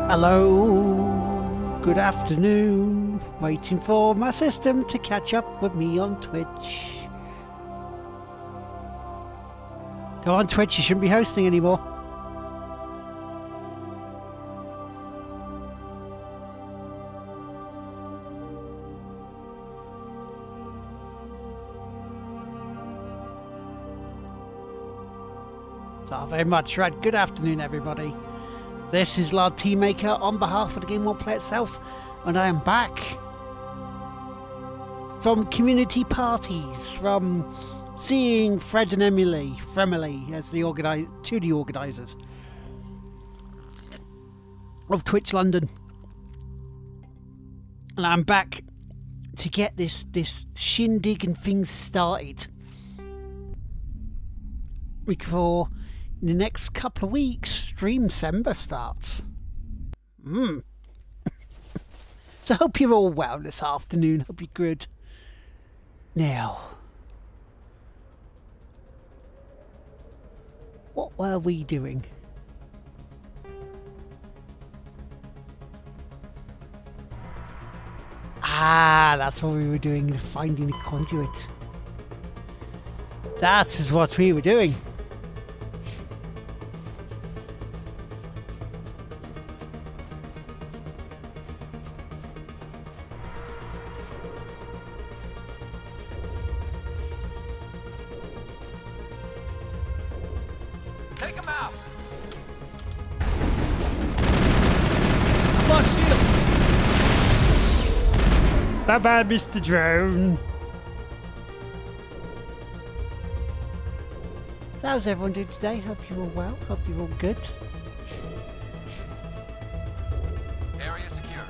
Hello, good afternoon. Waiting for my system to catch up with me on Twitch. Go on Twitch, you shouldn't be hosting anymore. So very much right. Good afternoon, everybody. This is Lord Teamaker on behalf of the game won't play itself, and I am back from community parties, from seeing Fred and Emily as the organisers of Twitch London, and I'm back to get this shindig and things started before in the next couple of weeks Stream December starts. So hope you're all well this afternoon. Hope you're good. Now, what were we doing? That's what we were doing, finding the conduit. That is what we were doing. Bye-bye, Mr. Drone. So how's everyone doing today? Hope you're all well. Hope you're all good. Area secure.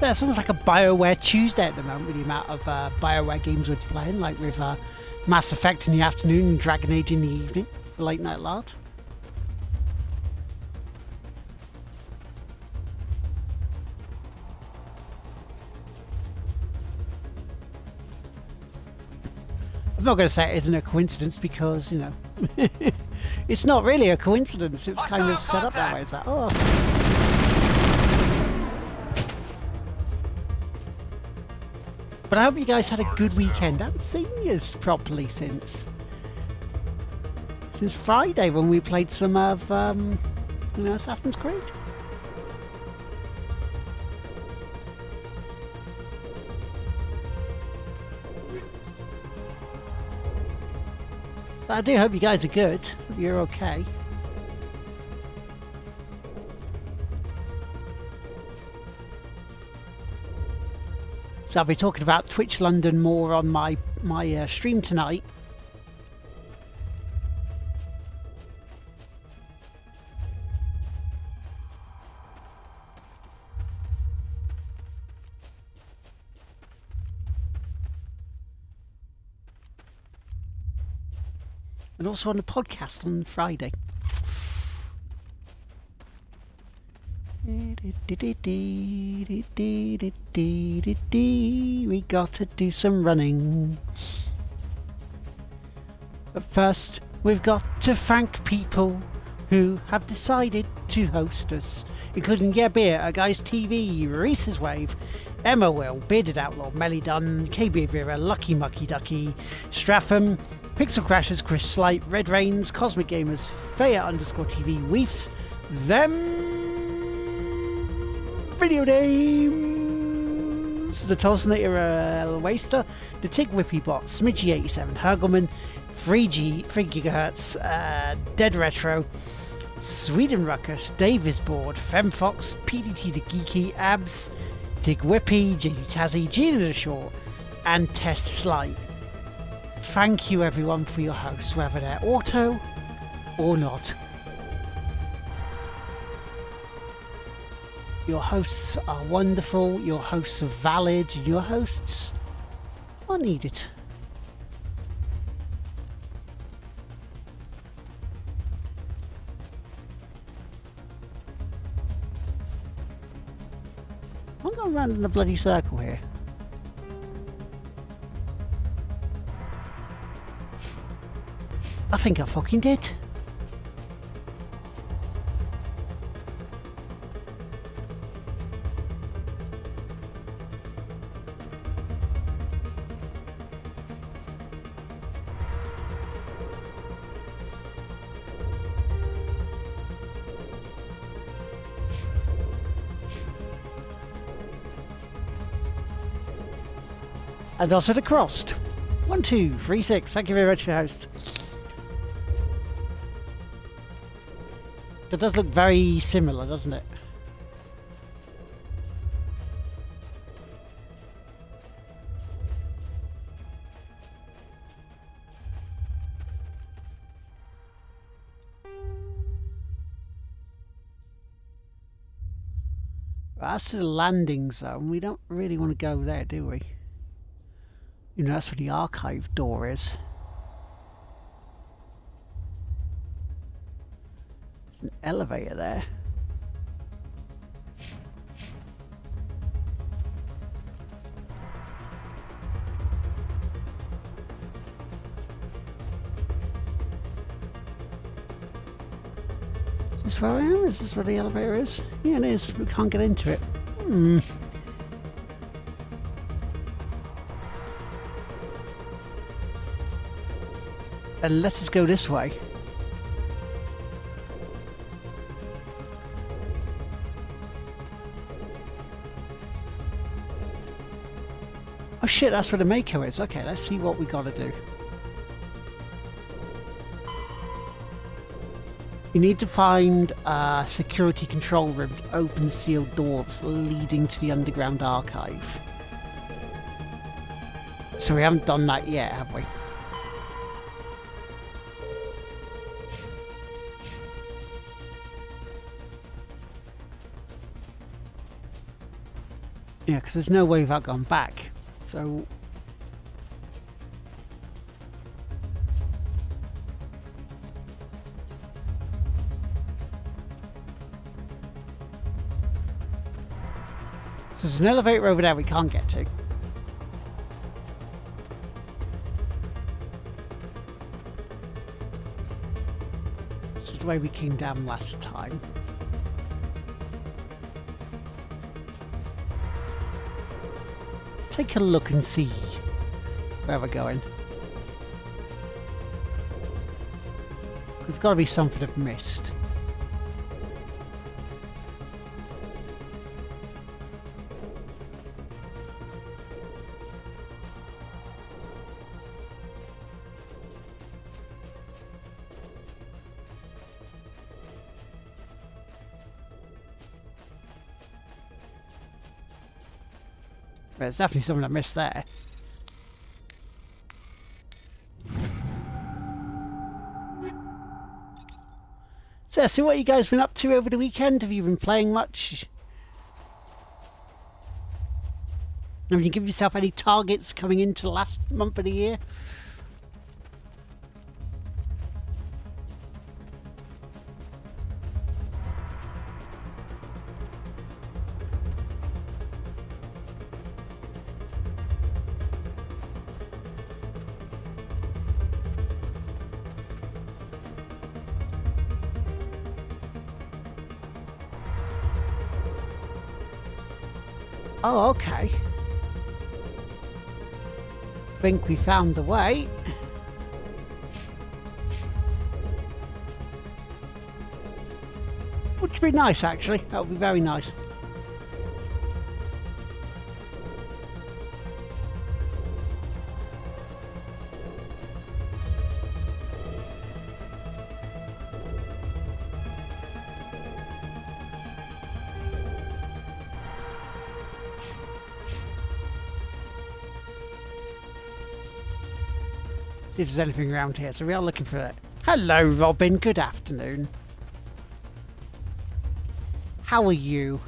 So it's almost like a BioWare Tuesday at the moment with the amount of BioWare games we're playing, like with Mass Effect in the afternoon and Dragon Age in the evening for Late Night Lard. I'm not going to say it isn't a coincidence because, you know, it's not really a coincidence. It was kind of set up that way. It's like, oh. But I hope you guys had a good weekend. I haven't seen you properly since Friday when we played some of, you know, Assassin's Creed. I do hope you guys are good. Hope you're okay. So I'll be talking about Twitch London more on my stream tonight. And also on the podcast on Friday. We got to do some running. But first, we've got to thank people who have decided to host us, including Yeah Beer, A Guys TV, Reese's Wave, Emma Will, Bearded Outlaw, Melly Dunn, KB Vera, Lucky Mucky Ducky, Stratham, Pixel Crashers, Chris Slight, Red Rains, Cosmic Gamers, Faya_TV, Weefs, Them Video Games, The Tolsonator Waster, The Tig Whippy Bot, Smidgy87, Hergelman, 3 GHz, Dead Retro, Sweden Ruckus, Davis Board, Femfox, PDT the Geeky, Abs, Tig Whippy, JD Tazzy, Gina the Short, and Tess Slight. Thank you everyone for your hosts, whether they're auto or not. Your hosts are wonderful, your hosts are valid, and your hosts are needed. I'm going round in a bloody circle here. I think I fucking did. And also the Crossed. 1236. Thank you very much, host. It does look very similar, doesn't it? That's the landing zone. We don't really want to go there, do we? You know, that's where the archive door is. There's an elevator there. Is this where I am? Is this where the elevator is? Yeah, it is. We can't get into it. And let us go this way. Oh shit, that's where the Mako is. Okay, let's see what we gotta do. You need to find a security control room to open sealed doors leading to the underground archive. So we haven't done that yet, have we? Yeah, because there's no way without going back. So... So there's an elevator over there we can't get to. This is the way we came down last time. Take a look and see where we're going. There's got to be something I've missed. There's definitely something I missed there. So what you guys been up to over the weekend? Have you been playing much? Have you given yourself any targets coming into the last month of the year? Oh, okay. Think we found the way. Which would be nice, actually. That would be very nice. See if there's anything around here. So we are looking for it. Hello, Robin. Good afternoon. How are you?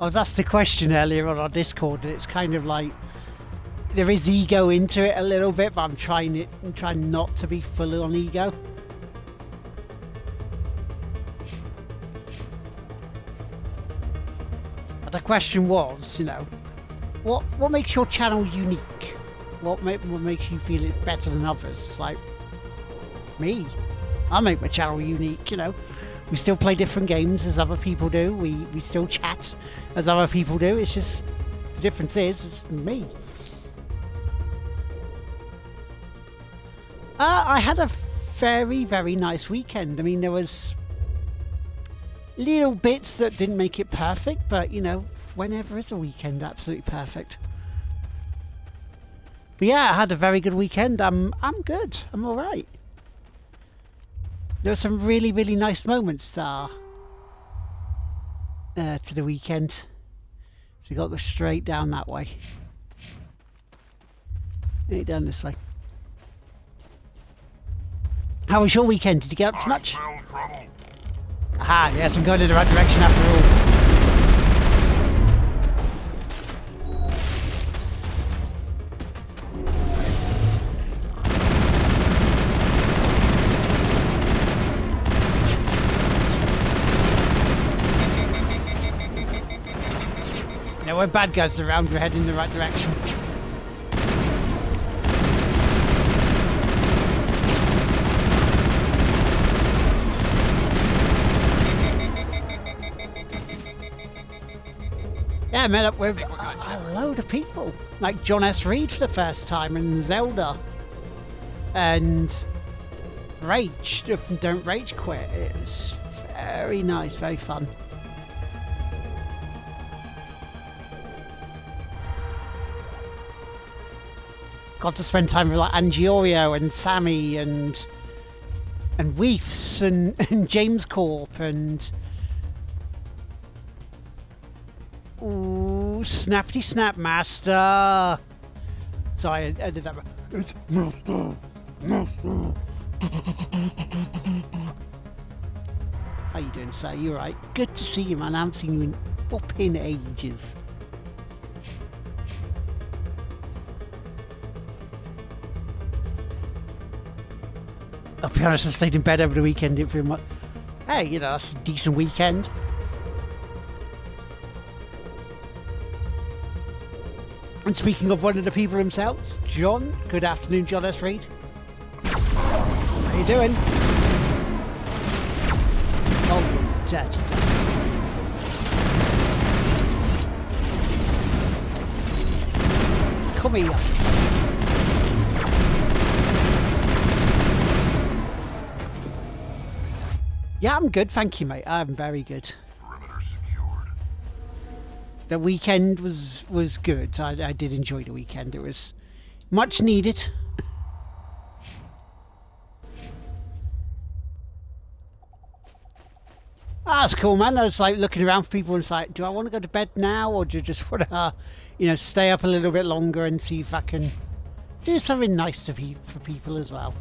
I was asked the question earlier on our Discord, and it's kind of like there is ego into it a little bit, but I'm trying not to be full on ego. The question was, you know, what makes your channel unique? What makes you feel it's better than others? It's like, me. I make my channel unique, you know. We still play different games as other people do. We still chat as other people do. It's just, the difference is, it's me. I had a very, very nice weekend. I mean, there was Little bits that didn't make it perfect, but you know, whenever is a weekend absolutely perfect. But yeah, I had a very good weekend. I'm good. I'm all right. There were some really, really nice moments to the weekend. So we got to go straight down that way. Ain't down this way. How was your weekend? Did you get up to much? Aha, yes, I'm going in the right direction after all. You know, when bad guys are around, we're heading in the right direction. Yeah, I met up with a load of people, like John S. Reed for the first time, and Zelda, and Rage from Don't Rage Quit. It was very nice, very fun. Got to spend time with like Angiorio and Sammy and Weefs and James Corp and ooh, Snappity Snap Master. Sorry, I did that. It's Master. How you doing, sir? You alright? Good to see you, man. I haven't seen you in whopping ages. I'll be honest, I stayed in bed over the weekend. Didn't feel much. Hey, you know, that's a decent weekend. And speaking of one of the people themselves, John. Good afternoon, John S. Reed. How you doing? Oh, dirty. Come here. Yeah, I'm good, thank you, mate. I'm very good. Perimeter secured. The weekend was good. I did enjoy the weekend. It was much needed. That's cool, man. I was like looking around for people and it's like, do I want to go to bed now or do I just want to, you know, stay up a little bit longer and see if I can do something nice for people as well.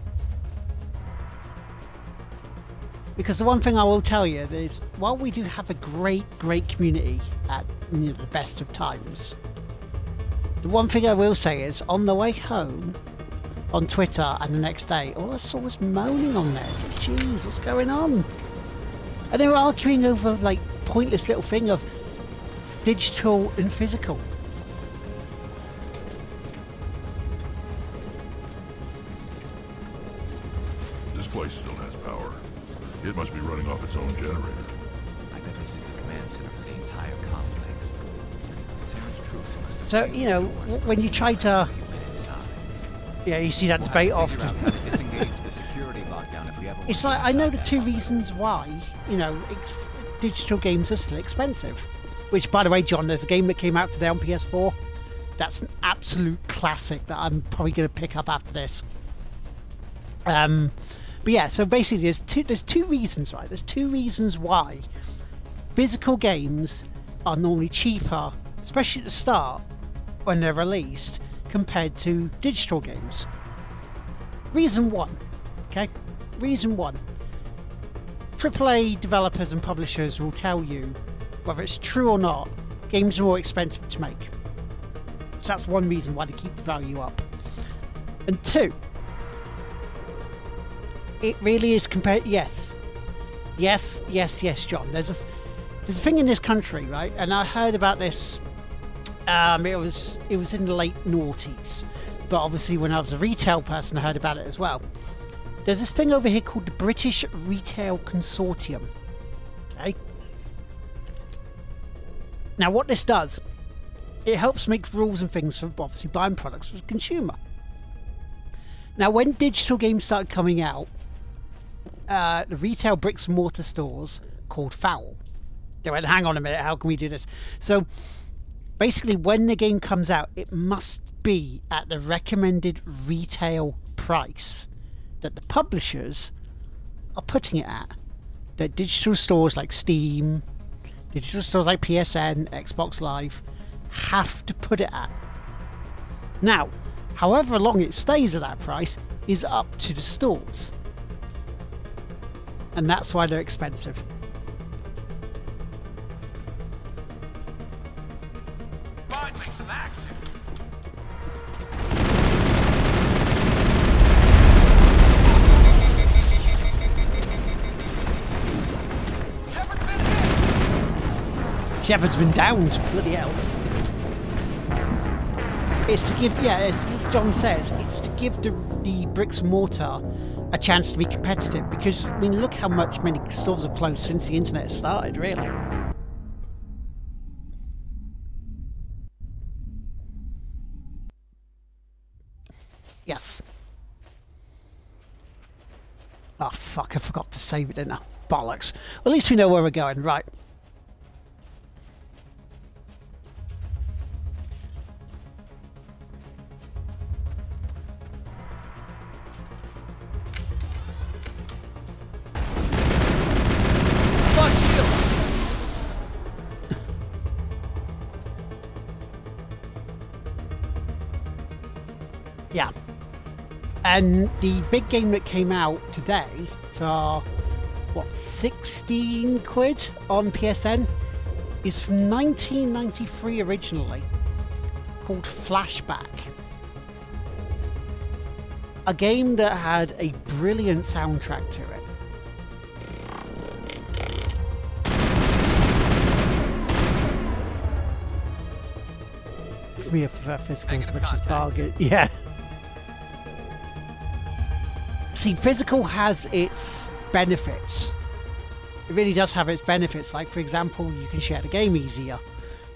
Because the one thing I will tell you is, while we do have a great community at, you know, the best of times, the one thing I will say is, on the way home, on Twitter and the next day, all I saw was moaning on there. So, jeez, what's going on? And they were arguing over, like, pointless little thing of digital and physical. This place still has power. It must be running off its own generator. I bet this is the command center for the entire complex. Terran's troops must have So, seen you know, the doors when you try to... before we went inside. Yeah, you see that We'll debate have to figure often. out how to disengage the security lockdown if we ever It's want like, to I get know inside the two that reasons why, you know, digital games are still expensive. Which, by the way, John, there's a game that came out today on PS4. That's an absolute classic that I'm probably going to pick up after this. But yeah, so basically there's two reasons, right? There's two reasons why physical games are normally cheaper, especially at the start when they're released, compared to digital games. Reason one, okay? Reason one. AAA developers and publishers will tell you, whether it's true or not, games are more expensive to make. So that's one reason why they keep the value up. And two, it really is compared. Yes, John. There's a thing in this country, right? And I heard about this. It was in the late noughties, but obviously when I was a retail person, I heard about it as well. There's this thing over here called the British Retail Consortium. Okay. Now, what this does, it helps make rules and things for obviously buying products for the consumer. Now, when digital games started coming out, the retail bricks and mortar stores called Fowl, They went, hang on a minute, how can we do this? So basically, when the game comes out, it must be at the recommended retail price that the publishers are putting it at. That digital stores like Steam, digital stores like PSN, Xbox Live have to put it at. Now, however long it stays at that price is up to the stores. And that's why they're expensive. Finally, some action. Shepard's been downed. Bloody hell. It's to give, yeah, as John says, it's to give the bricks and mortar a chance to be competitive, because, I mean, look how many stores have closed since the internet started, really. Yes. Oh, fuck, I forgot to save it, didn't I? Bollocks. Well, at least we know where we're going, right. Yeah. And the big game that came out today for, what, 16 quid on PSN is from 1993 originally, called Flashback. A game that had a brilliant soundtrack to it. Me a physical as much as bargain. Yeah. See, physical has its benefits. It really does have its benefits. Like, for example, you can share the game easier.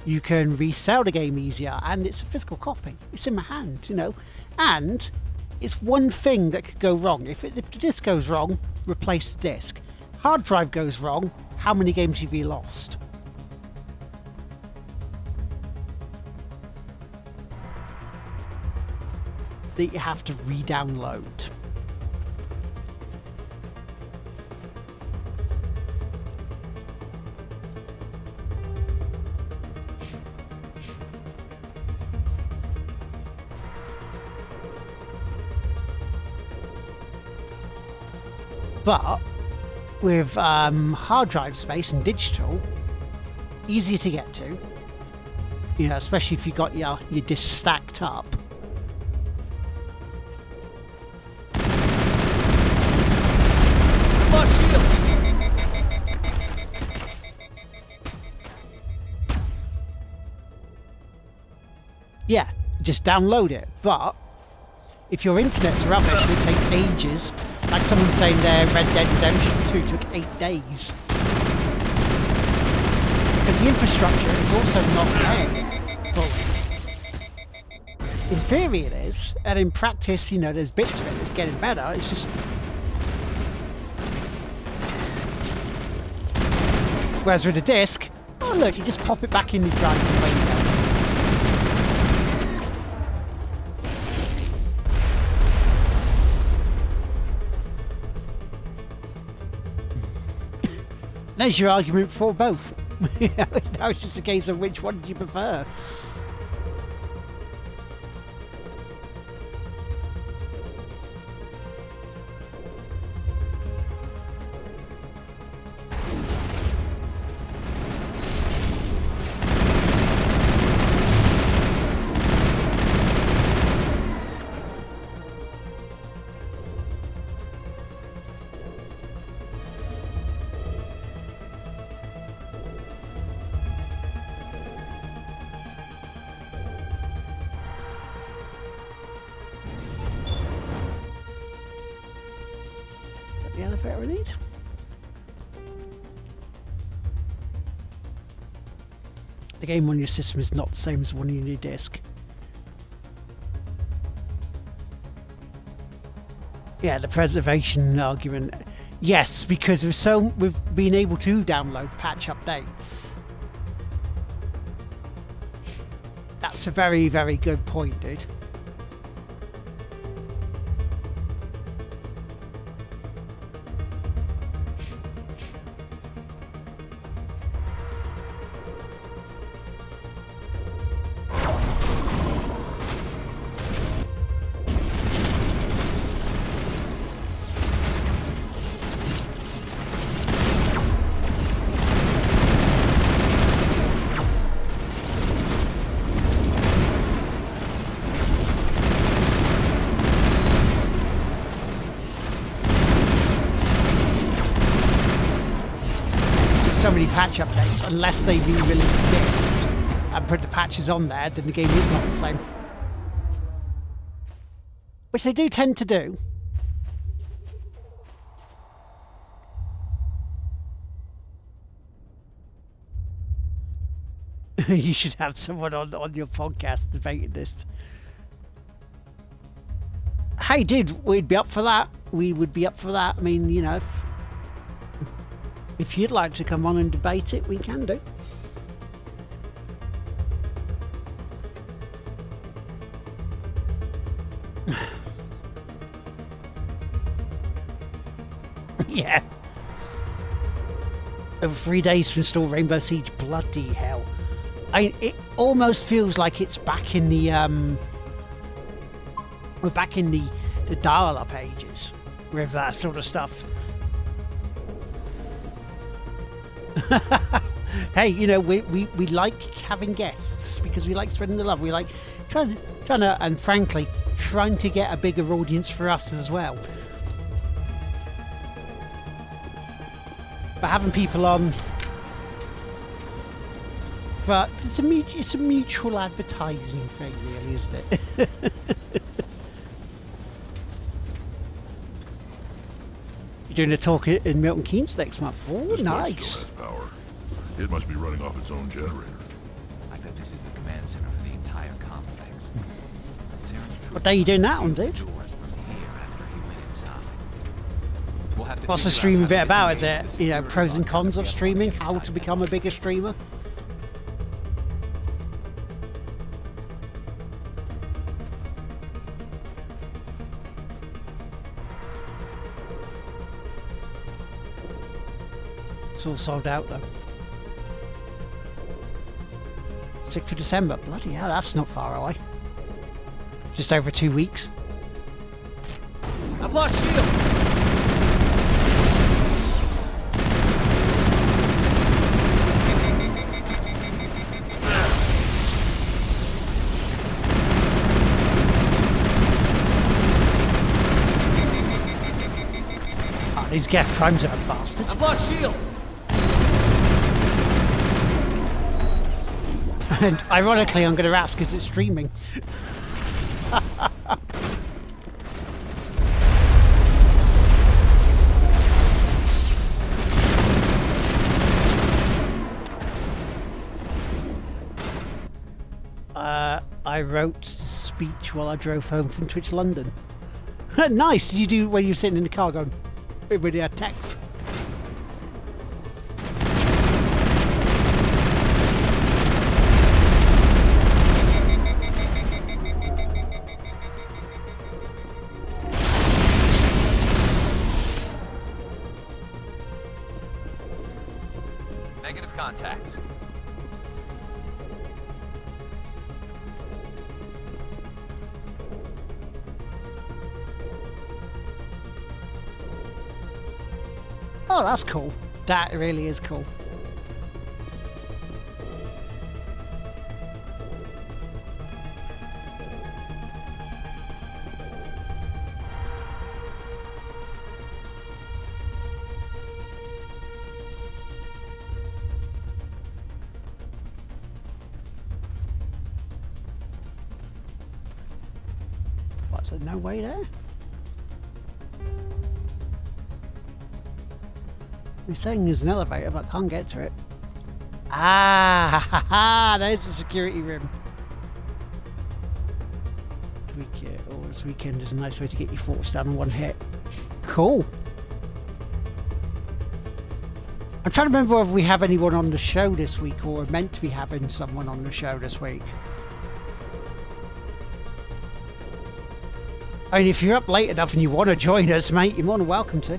You can resell the game easier. And it's a physical copy. It's in my hand, you know. And it's one thing that could go wrong. If the disc goes wrong, replace the disc. Hard drive goes wrong, how many games have you lost? That you have to re-download. But with hard drive space and digital, easier to get to. You know, especially if you got your discs stacked up. Yeah, just download it. But if your internet's rubbish and it takes ages, like someone saying their Red Dead Redemption 2 took 8 days. Because the infrastructure is also not there fully. In theory it is, and in practice, you know, there's bits of it that's getting better. It's just... Whereas with a disc, oh look, you just pop it back in your drive and away you go. There's your argument for both. Now it's just a case of which one do you prefer. The elevator we need. The game on your system is not the same as one on your disc. Yeah, the preservation argument. Yes, because we've been able to download patch updates. That's a very, very good point, dude. So many patch updates, unless they re-release discs and put the patches on there, then the game is not the same. Which they do tend to do. You should have someone on your podcast debating this. Hey dude, we'd be up for that. We would be up for that. I mean, you know, if you'd like to come on and debate it, we can do. Yeah. Over 3 days to install Rainbow Siege. Bloody hell. It almost feels like it's back in the we're back in the dial-up ages with that sort of stuff. Hey, you know, we like having guests because we like spreading the love. We like trying to, and frankly, trying to get a bigger audience for us as well. But having people on, for it's a mutual advertising thing, really, isn't it? You're doing a talk in Milton Keynes next month. Oh, This place nice. still has power. It must be running off its own generator. I bet this is the command center for the entire complex. Terrence Troop What day are you doing that on, dude? doors from here after he went inside. We'll have to What's the figure out streaming how to bit about? Is disengage it, the you know, security pros and lock cons that of we have streaming? on the How to inside become a bigger streamer? It's all sold out though. 6th of December. Bloody hell, that's not far away. Just over 2 weeks. I've lost shields! Oh, these Geth Primes are bastards. I've lost shields! And ironically, I'm going to ask, is it streaming? I wrote speech while I drove home from Twitch London. Nice! Did you do when you were sitting in the car going, with your text? Negative contacts. Oh, that's cool. That really is cool. What's there no way there? You're saying there's an elevator, but I can't get to it. Ah, ha, ha, ha, there's the security room. Tweak it. Oh, this weekend is a nice way to get your thoughts done in one hit. Cool. I'm trying to remember whether we have anyone on the show this week or we're meant to be having someone on the show this week. I mean, if you're up late enough and you want to join us, mate, you're more than welcome to.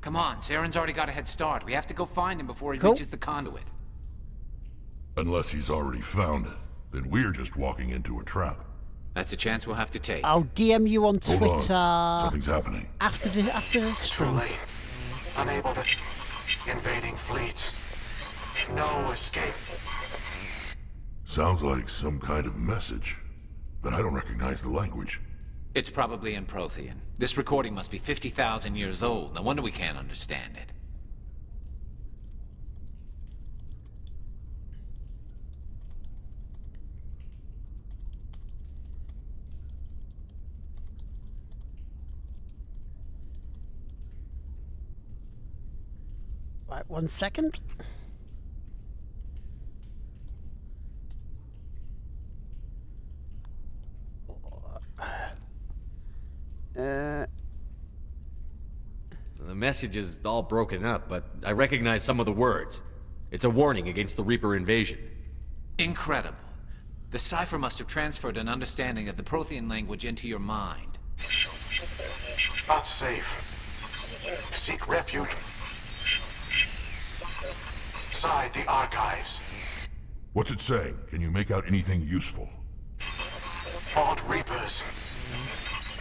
Come on, Saren's already got a head start. We have to go find him before he Cool. reaches the conduit. Unless he's already found it, then we're just walking into a trap. That's a chance we'll have to take. I'll DM you on Hold Twitter on. Something's happening. after the Too stream. late. Unable to... Invading fleets. No escape. Sounds like some kind of message, but I don't recognize the language. It's probably in Prothean. This recording must be 50,000 years old. No wonder we can't understand it. Right, 1 second. The message is all broken up, but I recognize some of the words. It's a warning against the Reaper invasion. Incredible. The cipher must have transferred an understanding of the Prothean language into your mind. Not safe. Seek refuge. Inside the archives. What's it saying? Can you make out anything useful? Vault Reapers.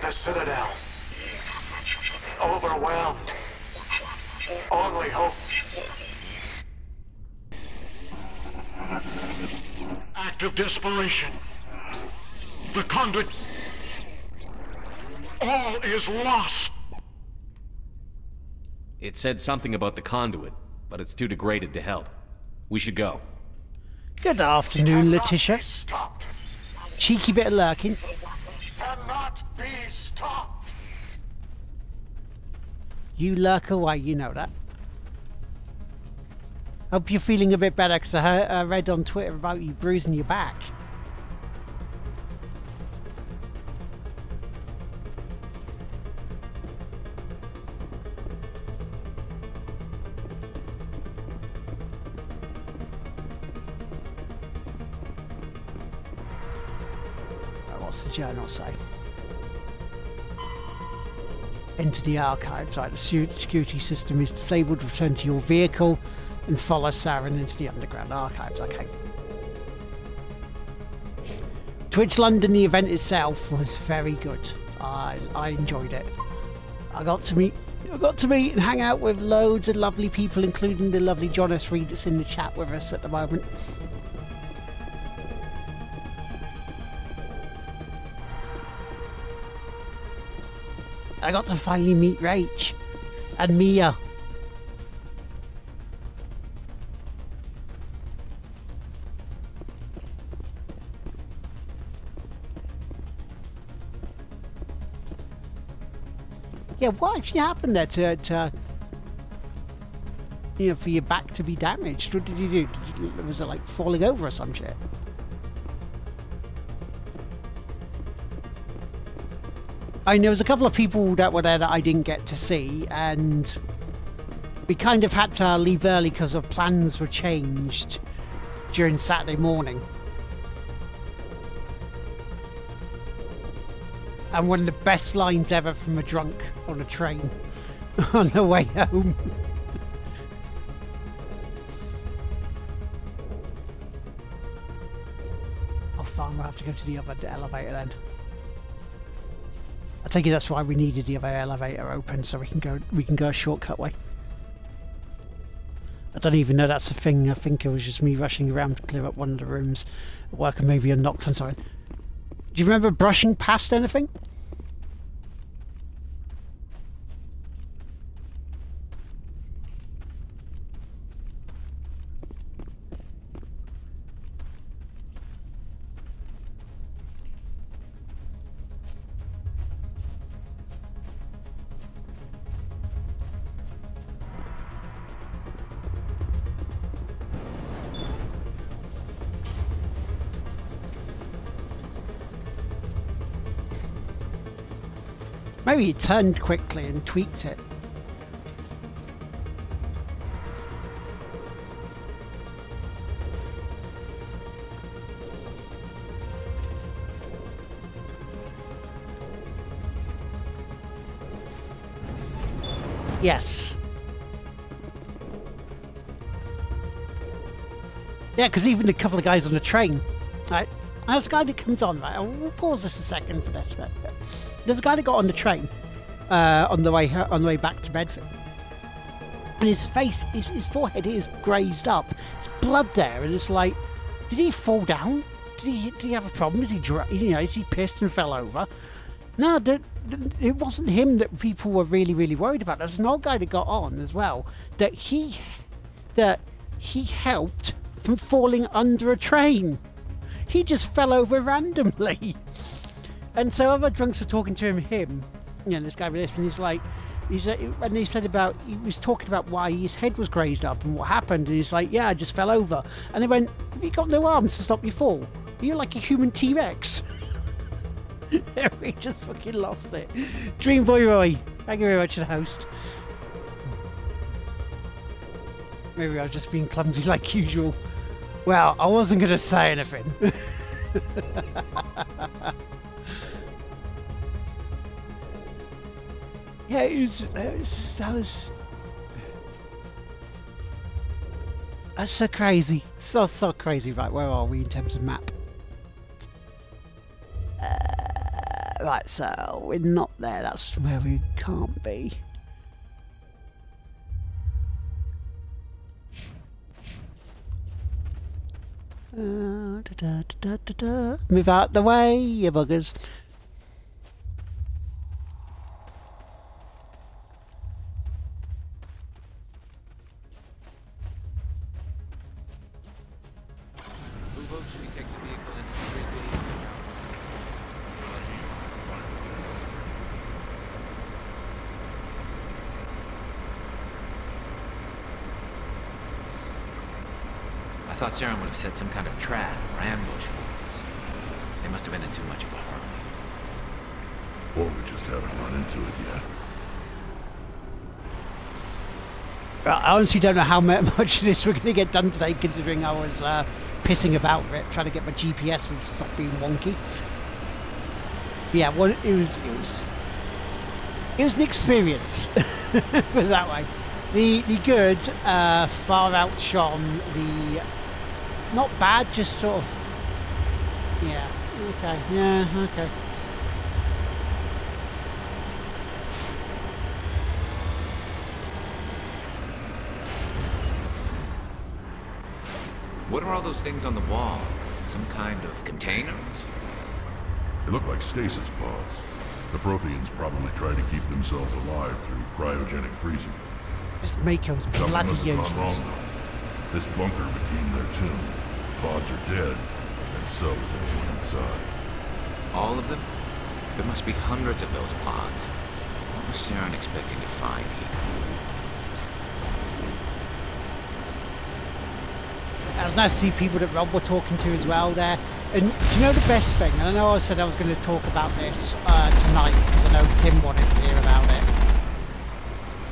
The Citadel. Overwhelmed. Only hope. Act of desperation. The conduit. All is lost. It said something about the conduit, but it's too degraded to help. We should go. Good afternoon, Cannot Letitia. be stopped. Cheeky bit of lurking. Cannot be stopped. You lurk away, you know that. Hope you're feeling a bit better, because I read on Twitter about you bruising your back. What's the journal say? Enter the archives. Right, the security system is disabled. Return to your vehicle and follow Saren into the underground archives. Okay. Twitch London, the event itself was very good. I enjoyed it. I got to meet and hang out with loads of lovely people, including the lovely John S. Reed that's in the chat with us at the moment. I got to finally meet Rach and Mia. Yeah, what actually happened there to you know, for your back to be damaged? What did you do? Was it like falling over or some shit? I mean, there was a couple of people that were there that I didn't get to see, and we kind of had to leave early because of plans were changed during Saturday morning. And one of the best lines ever from a drunk on a train on the way home. Oh, fine, we'll have to go to the other elevator then. I take it that's why we needed the other elevator open, so we can go a shortcut way. I don't even know that's a thing. I think it was just me rushing around to clear up one of the rooms at work and maybe unlocked and so on. Do you remember brushing past anything? Maybe he turned quickly and tweaked it. Yes. Yeah, because even a couple of guys on the train, right? There's a guy that comes on, right? We'll pause this a second for this bit. There's a guy that got on the train on the way back to Bedford, and his face, his forehead is grazed up. There's blood there, and it's like, did he fall down? Did he have a problem? Is he is he pissed and fell over? No, it wasn't him that people were really, really worried about. There's an old guy that got on as well that he helped from falling under a train. He just fell over randomly. And so other drunks were talking to him, this guy with this, and he was talking about why his head was grazed up and what happened, and he's like, yeah, I just fell over. And they went, have you got no arms to stop your fall? You're like a human T-Rex. He just fucking lost it. Dream Boy Roy, thank you very much to the host. Maybe I was just being clumsy like usual. Well, I wasn't going to say anything. Yeah, that's so crazy. So crazy. Right, where are we in terms of map? Right, so we're not there. That's where we can't be. Move out the way, you buggers. I thought Saren would have set some kind of trap or ambush for us. They must have been in too much of a hurry. Or we just haven't run into it yet. Well, I honestly don't know how much of this we're going to get done today, considering I was pissing about it, trying to get my GPS to stop being wonky. Yeah, well, it was an experience, put it that way. The good far outshone the not bad, just sort of, yeah, okay, yeah, okay. What are all those things on the wall? Some kind of containers? They look like stasis pods. The Protheans probably tried to keep themselves alive through cryogenic freezing. This Mako's Something bloody must have gone useless. wrong, though. This bunker became their tomb. The pods are dead, and so is everyone inside. All of them? There must be hundreds of those pods. What was Saren expecting to find here? It was nice to see people that Rob were talking to as well there. And do you know the best thing? And I know I said I was going to talk about this tonight, because I know Tim wanted to hear about it.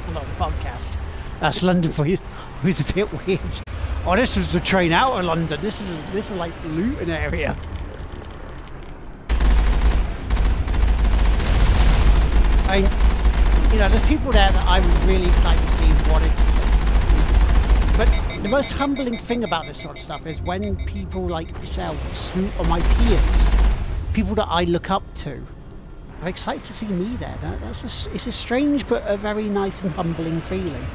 On the podcast. That's London for you. It was a bit weird. Oh, this was the train out of London. This is like Luton area. There's people there that I was really excited to see and wanted to see. But the most humbling thing about this sort of stuff is when people like yourselves, who are my peers, people that I look up to, are excited to see me there. It's a strange but a very nice and humbling feeling.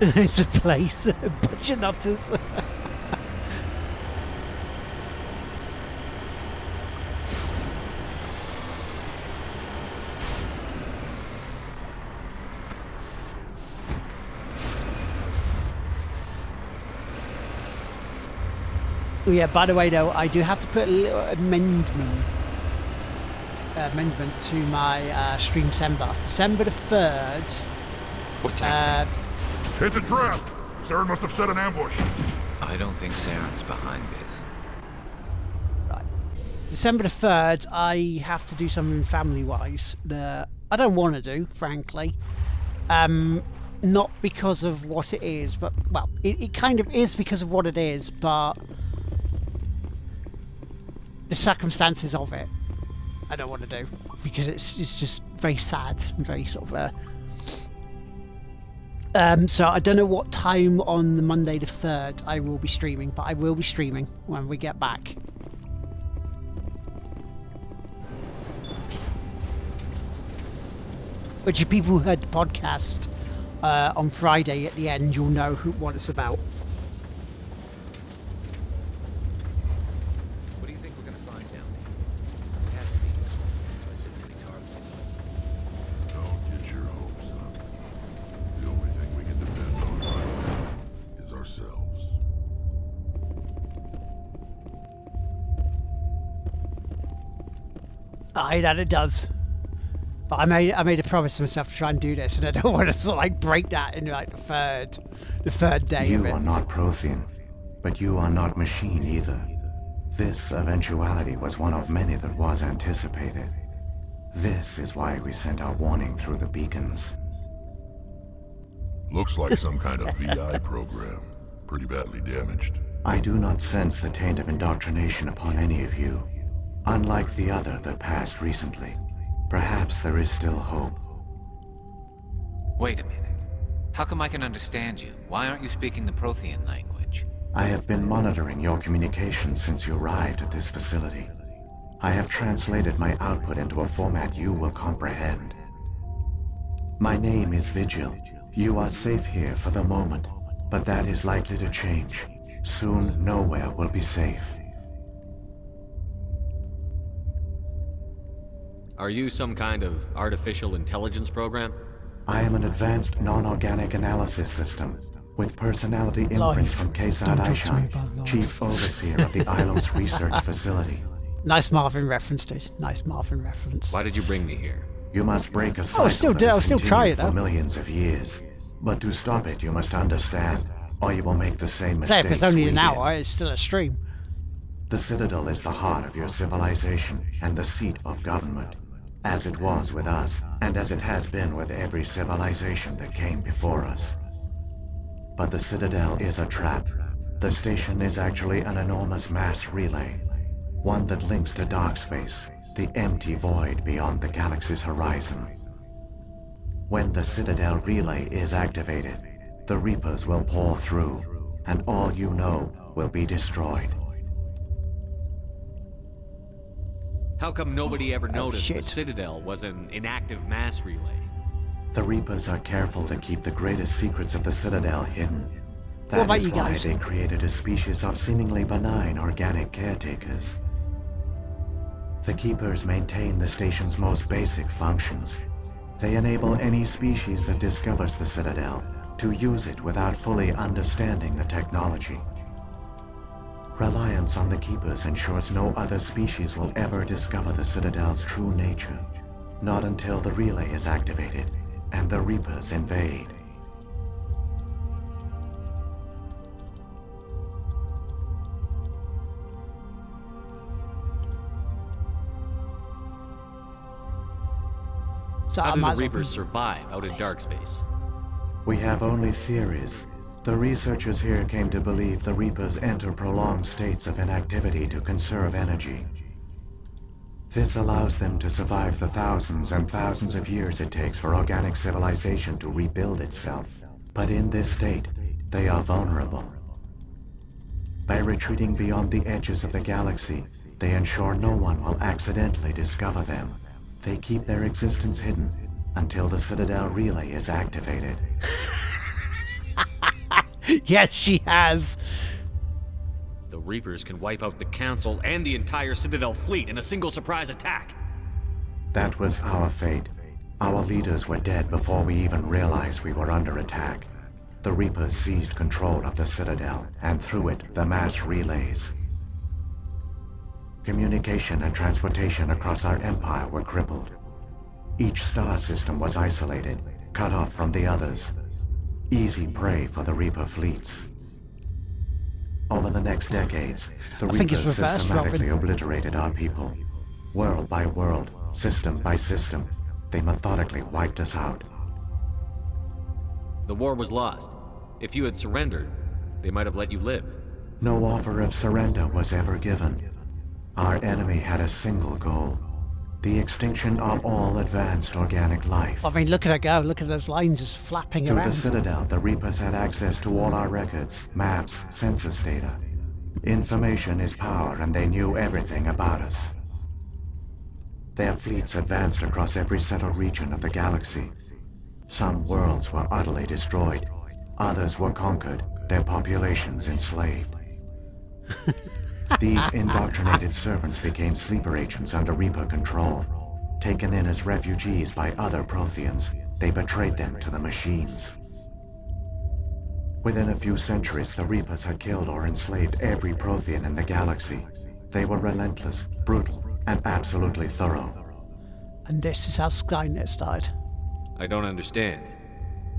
It's a place, a bunch of nutters. Oh yeah, by the way though, I do have to put a little amendment to my stream December the 3rd. What's happening? It's a trap! Saren must have set an ambush. I don't think Saren's behind this. Right. December the 3rd, I have to do something family-wise that I don't want to do, frankly. Not because of what it is, but, well, it kind of is because of what it is, but the circumstances of it, I don't want to do, because it's just very sad and very sort of... so I don't know what time on the Monday the 3rd I will be streaming, but I will be streaming when we get back. Which if people who heard the podcast on Friday at the end, you'll know what it's about. What do you think we're going to find down there? It has to be useful and specifically targeted us. Don't get your hopes up. The only thing we can depend on right now is ourselves. Aye, that it does. But I made a promise to myself to try and do this, and I don't want to sort of like break that in like the third day You of it. are not Prothean, but you are not machine either. This eventuality was one of many that was anticipated. This is why we sent our warning through the beacons. Looks like some kind of VI program. Pretty badly damaged. I do not sense the taint of indoctrination upon any of you, unlike the other that passed recently. Perhaps there is still hope. Wait a minute. How come I can understand you? Why aren't you speaking the Prothean language? I have been monitoring your communications since you arrived at this facility. I have translated my output into a format you will comprehend. My name is Vigil. You are safe here for the moment, but that is likely to change. Soon, nowhere will be safe. Are you some kind of artificial intelligence program? I am an advanced non-organic analysis system with personality imprints Life. from Kesad Don't talk to me Aishai, about life. Chief Overseer of the Ilos Research Facility. Nice Marvin reference, dude. Nice Marvin reference. Why did you bring me here? You must break a cycle still that do- has I'll still try continued it, for though. millions of years. But to stop it, you must understand, or you will make the same Say mistakes if it's only we an did. hour, it's still a stream. The Citadel is the heart of your civilization and the seat of government, as it was with us, and as it has been with every civilization that came before us. But the Citadel is a trap. The station is actually an enormous mass relay, one that links to dark space, the empty void beyond the galaxy's horizon. When the Citadel relay is activated, the Reapers will pour through, and all you know will be destroyed. How come nobody ever noticed the shit. Citadel was an inactive mass relay? The Reapers are careful to keep the greatest secrets of the Citadel hidden. That about is you why guys? they created a species of seemingly benign organic caretakers. The Keepers maintain the station's most basic functions. They enable any species that discovers the Citadel to use it without fully understanding the technology. Reliance on the Keepers ensures no other species will ever discover the Citadel's true nature. Not until the relay is activated and the Reapers invade. So How I do might the as well Reapers survive out in dark space? We have only theories. The researchers here came to believe the Reapers enter prolonged states of inactivity to conserve energy. This allows them to survive the thousands and thousands of years it takes for organic civilization to rebuild itself. But in this state, they are vulnerable. By retreating beyond the edges of the galaxy, they ensure no one will accidentally discover them. They keep their existence hidden until the Citadel relay is activated. Yes, she has. The Reapers can wipe out the Council and the entire Citadel fleet in a single surprise attack. That was our fate. Our leaders were dead before we even realized we were under attack. The Reapers seized control of the Citadel, and through it, the mass relays. Communication and transportation across our empire were crippled. Each star system was isolated, cut off from the others. Easy prey for the Reaper fleets. Over the next decades, the I think it's Reapers reversed, systematically Robin. obliterated our people. World by world, system by system, they methodically wiped us out. The war was lost. If you had surrendered, they might have let you live. No offer of surrender was ever given. Our enemy had a single goal: the extinction of all advanced organic life. I mean, look at her go. Look at those lines just flapping Through around. the Citadel, the Reapers had access to all our records, maps, census data. Information is power, and they knew everything about us. Their fleets advanced across every settled region of the galaxy. Some worlds were utterly destroyed. Others were conquered, their populations enslaved. These indoctrinated servants became sleeper agents under Reaper control. Taken in as refugees by other Protheans, they betrayed them to the machines. Within a few centuries, the Reapers had killed or enslaved every Prothean in the galaxy. They were relentless, brutal, and absolutely thorough. And this is how Skynet started. I don't understand.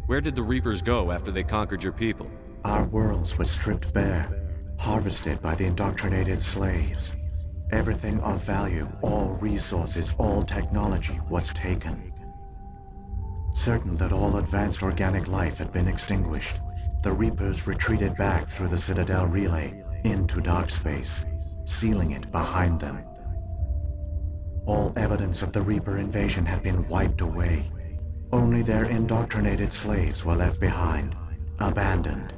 Where did the Reapers go after they conquered your people? Our worlds were stripped bare, harvested by the indoctrinated slaves. Everything of value, all resources, all technology was taken. Certain that all advanced organic life had been extinguished, the Reapers retreated back through the Citadel relay into dark space, sealing it behind them. All evidence of the Reaper invasion had been wiped away. Only their indoctrinated slaves were left behind, abandoned.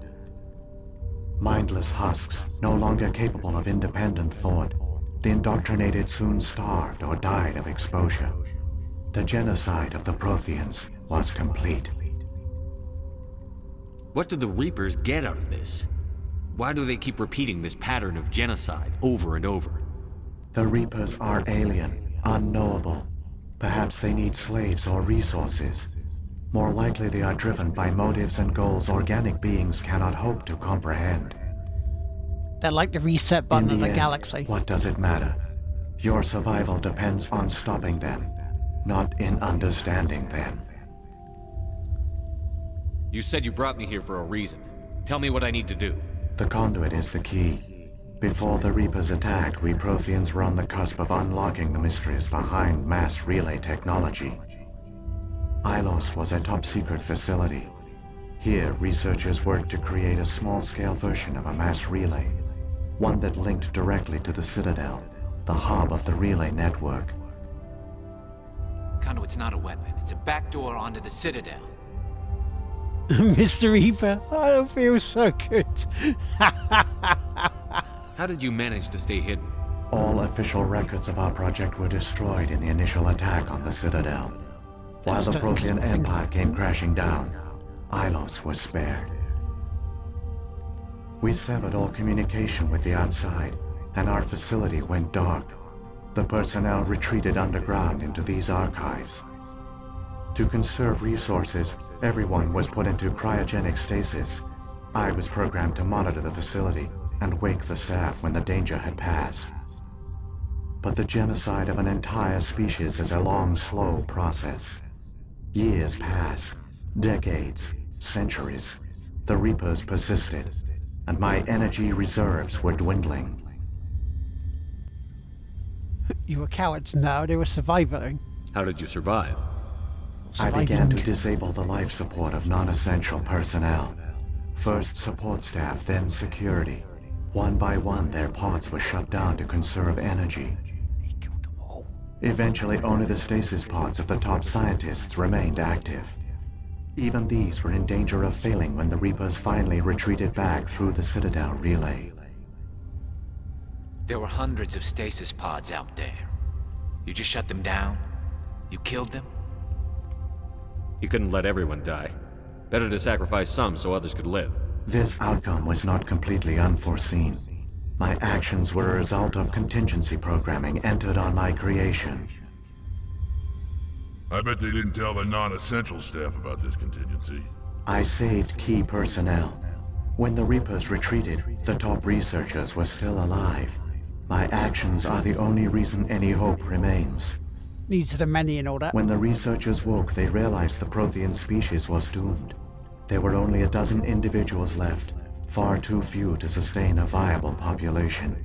Mindless husks, no longer capable of independent thought, the indoctrinated soon starved or died of exposure. The genocide of the Protheans was complete. What do the Reapers get out of this? Why do they keep repeating this pattern of genocide over and over? The Reapers are alien, unknowable. Perhaps they need slaves or resources. More likely they are driven by motives and goals organic beings cannot hope to comprehend. They're like the reset button of the end, galaxy. What does it matter? Your survival depends on stopping them, not in understanding them. You said you brought me here for a reason. Tell me what I need to do. The conduit is the key. Before the Reapers attacked, we Protheans were on the cusp of unlocking the mysteries behind mass relay technology. Ilos was a top-secret facility. Here, researchers worked to create a small-scale version of a mass relay, one that linked directly to the Citadel, the hub of the relay network. Conduit's not a weapon. It's a backdoor onto the Citadel. Mr. Reaper, I feel so good. How did you manage to stay hidden? All official records of our project were destroyed in the initial attack on the Citadel. While the Prothean Empire came crashing down, Ilos was spared. We severed all communication with the outside, and our facility went dark. The personnel retreated underground into these archives. To conserve resources, everyone was put into cryogenic stasis. I was programmed to monitor the facility and wake the staff when the danger had passed. But the genocide of an entire species is a long, slow process. Years passed, decades, centuries. The Reapers persisted, and my energy reserves were dwindling. You were cowards. No, they were surviving. How did you survive? I began to disable the life support of non-essential personnel. First support staff, then security. One by one, their pods were shut down to conserve energy. He killed them all. Eventually, only the stasis pods of the top scientists remained active. Even these were in danger of failing when the Reapers finally retreated back through the Citadel relay. There were hundreds of stasis pods out there. You just shut them down? You killed them? You couldn't let everyone die. Better to sacrifice some so others could live. This outcome was not completely unforeseen. My actions were a result of contingency programming entered on my creation. I bet they didn't tell the non-essential staff about this contingency. I saved key personnel. When the Reapers retreated, the top researchers were still alive. My actions are the only reason any hope remains. Needs of the many and all that. When the researchers woke, they realized the Prothean species was doomed. There were only a dozen individuals left, far too few to sustain a viable population.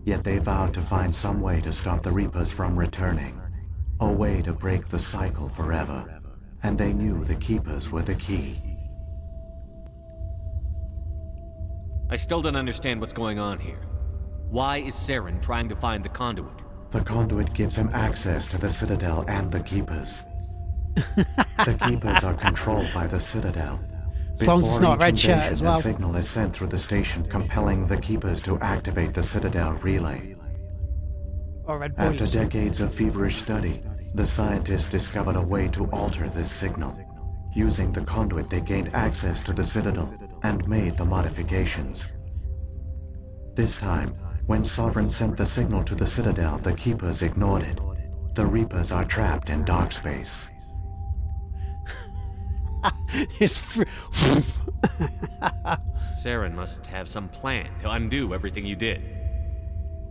Yet they vowed to find some way to stop the Reapers from returning, a way to break the cycle forever, and they knew the Keepers were the key. I still don't understand what's going on here. Why is Saren trying to find the conduit? The conduit gives him access to the Citadel and the Keepers. The Keepers are controlled by the Citadel. As long as it's not a red shirt as well. A signal is sent through the station compelling the Keepers to activate the Citadel relay. Or red After boys. decades of feverish study, the scientists discovered a way to alter this signal. Using the conduit, they gained access to the Citadel and made the modifications. This time, when Sovereign sent the signal to the Citadel, the Keepers ignored it. The Reapers are trapped in dark space. Saren must have some plan to undo everything you did.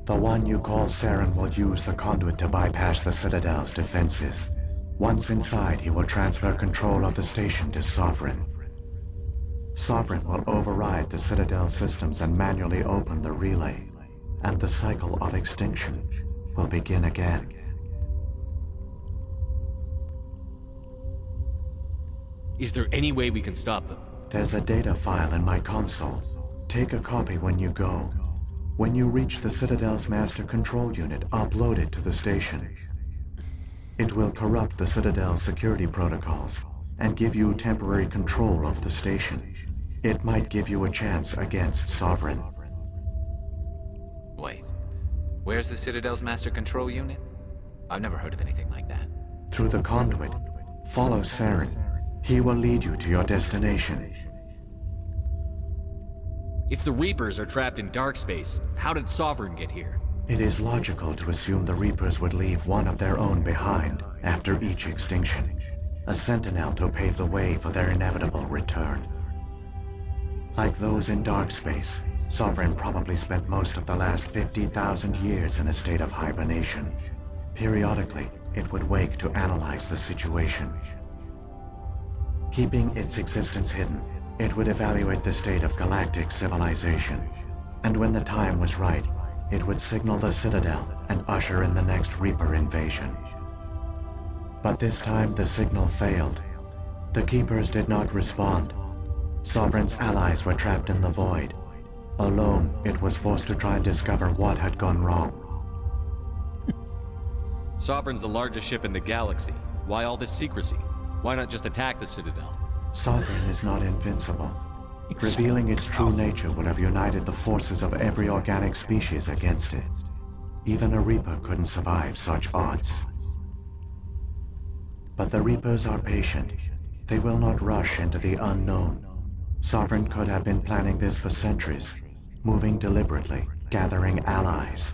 The one you call Saren will use the conduit to bypass the Citadel's defenses. Once inside, he will transfer control of the station to Sovereign. Sovereign will override the Citadel systems and manually open the relay, and the cycle of extinction will begin again. Is there any way we can stop them? There's a data file in my console. Take a copy when you go. When you reach the Citadel's master control unit, upload it to the station. It will corrupt the Citadel's security protocols and give you temporary control of the station. It might give you a chance against Sovereign. Wait. Where's the Citadel's master control unit? I've never heard of anything like that. Through the conduit, follow Saren. He will lead you to your destination. If the Reapers are trapped in dark space, how did Sovereign get here? It is logical to assume the Reapers would leave one of their own behind after each extinction. A sentinel to pave the way for their inevitable return. Like those in dark space, Sovereign probably spent most of the last 50,000 years in a state of hibernation. Periodically, it would wake to analyze the situation. Keeping its existence hidden, it would evaluate the state of galactic civilization. And when the time was right, it would signal the Citadel and usher in the next Reaper invasion. But this time the signal failed. The Keepers did not respond. Sovereign's allies were trapped in the void. Alone, it was forced to try and discover what had gone wrong. Sovereign's the largest ship in the galaxy. Why all this secrecy? Why not just attack the Citadel? Sovereign is not invincible. Revealing its true nature would have united the forces of every organic species against it. Even a Reaper couldn't survive such odds. But the Reapers are patient. They will not rush into the unknown. Sovereign could have been planning this for centuries, moving deliberately, gathering allies.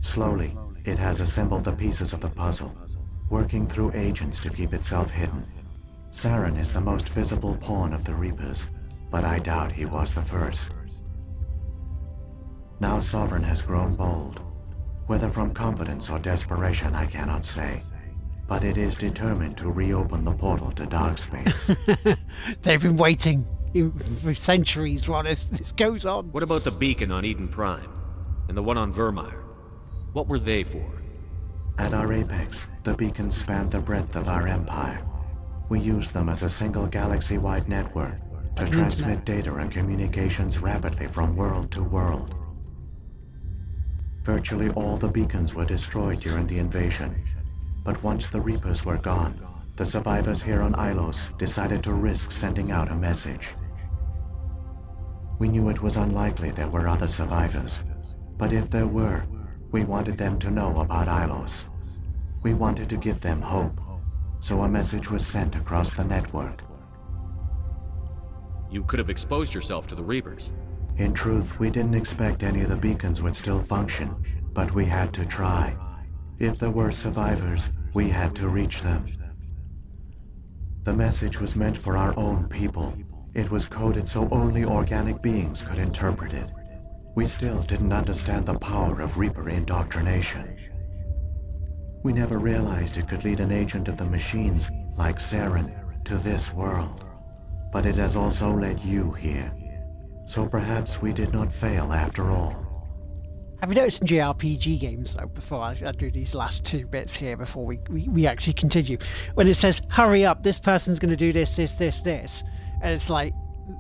Slowly, it has assembled the pieces of the puzzle, working through agents to keep itself hidden. Saren is the most visible pawn of the Reapers, but I doubt he was the first. Now Sovereign has grown bold. Whether from confidence or desperation, I cannot say. But it is determined to reopen the portal to dark space. They've been waiting for centuries while this goes on. What about the beacon on Eden Prime? And the one on Vermeer? What were they for? At our apex, the beacons spanned the breadth of our empire. We used them as a single galaxy-wide network to transmit data and communications rapidly from world to world. Virtually all the beacons were destroyed during the invasion. But once the Reapers were gone, the survivors here on Ilos decided to risk sending out a message. We knew it was unlikely there were other survivors, but if there were, we wanted them to know about Ilos. We wanted to give them hope, so a message was sent across the network. You could have exposed yourself to the Reapers. In truth, we didn't expect any of the beacons would still function, but we had to try. If there were survivors, we had to reach them. The message was meant for our own people. It was coded so only organic beings could interpret it. We still didn't understand the power of Reaper indoctrination. We never realized it could lead an agent of the machines, like Saren, to this world. but it has also led you here. So perhaps we did not fail after all. Have you noticed in JRPG games, though, before I do these last 2 bits here, before we actually continue, when it says, hurry up, this person's going to do this, and it's like,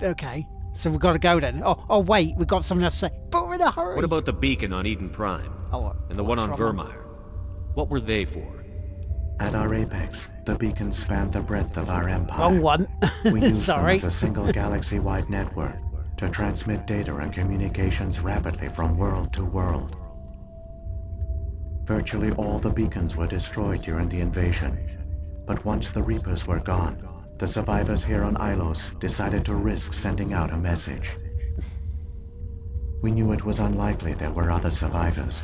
okay, so we've got to go then. Oh wait, we've got something else to say, but we're in a hurry. What about the beacon on Eden Prime? And the one on Vermeer? What were they for? At our apex, the beacons spanned the breadth of our empire. Wrong one. We used Sorry. them as a single galaxy-wide network to transmit data and communications rapidly from world to world. Virtually all the beacons were destroyed during the invasion, but once the Reapers were gone, the survivors here on Ilos decided to risk sending out a message. We knew it was unlikely there were other survivors,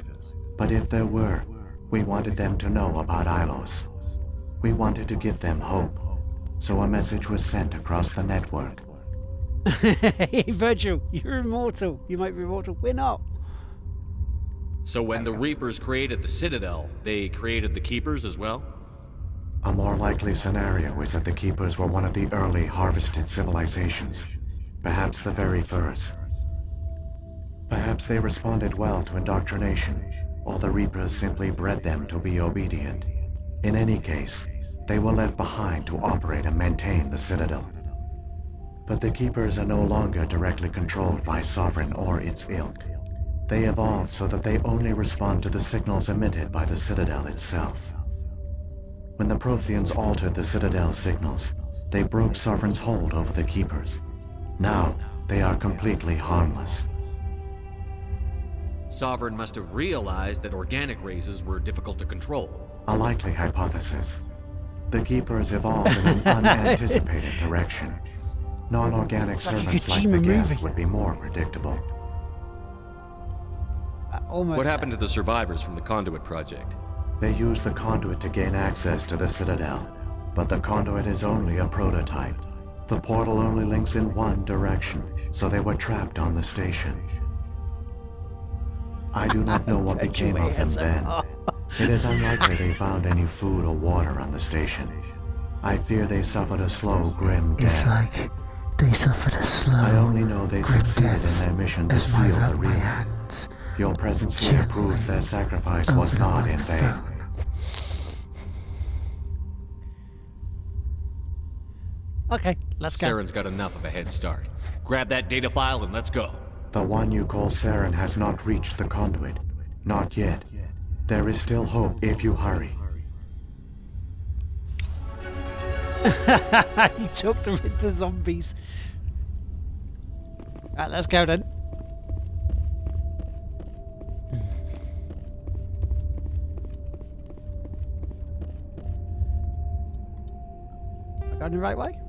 but if there were, we wanted them to know about Ilos. We wanted to give them hope, so a message was sent across the network. Hey, Virgil, you're immortal. You might be immortal. We're not. So when the Reapers created the Citadel, they created the Keepers as well? A more likely scenario is that the Keepers were one of the early harvested civilizations, perhaps the very first. Perhaps they responded well to indoctrination, or the Reapers simply bred them to be obedient. In any case, they were left behind to operate and maintain the Citadel. But the Keepers are no longer directly controlled by Sovereign or its ilk. They evolved so that they only respond to the signals emitted by the Citadel itself. When the Protheans altered the Citadel's signals, they broke Sovereign's hold over the Keepers. Now, they are completely harmless. Sovereign must have realized that organic races were difficult to control. A likely hypothesis. The Keepers evolved in an unanticipated direction. Non-organic It's like a servants like Kojima the Geth movie. would be more predictable. Almost. What happened to the survivors from the Conduit Project? They used the conduit to gain access to the Citadel, but the conduit is only a prototype. The portal only links in one direction, so they were trapped on the station. I do not know what became of them then. It is unlikely they found any food or water on the station. I fear they suffered a slow, grim It's death. like they suffered a slow, I only know they grim succeeded in death their mission to as I seal the rubbed my relay. hands Your presence here proves their sacrifice was over not my in vain. phone. Okay, let's go. Saren's got enough of a head start. Grab that data file and let's go. The one you call Saren has not reached the conduit. Not yet. There is still hope if you hurry. He took them into zombies. Right, let's go then. Am I going the right way?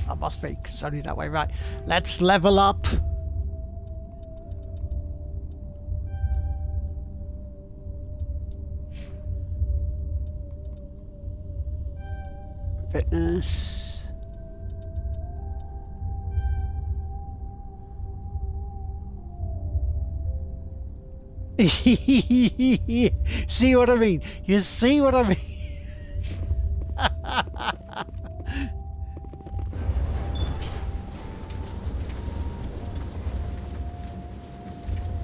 I must be, 'cause it's only that way. Right, let's level up. Fitness. See what I mean? You see what I mean?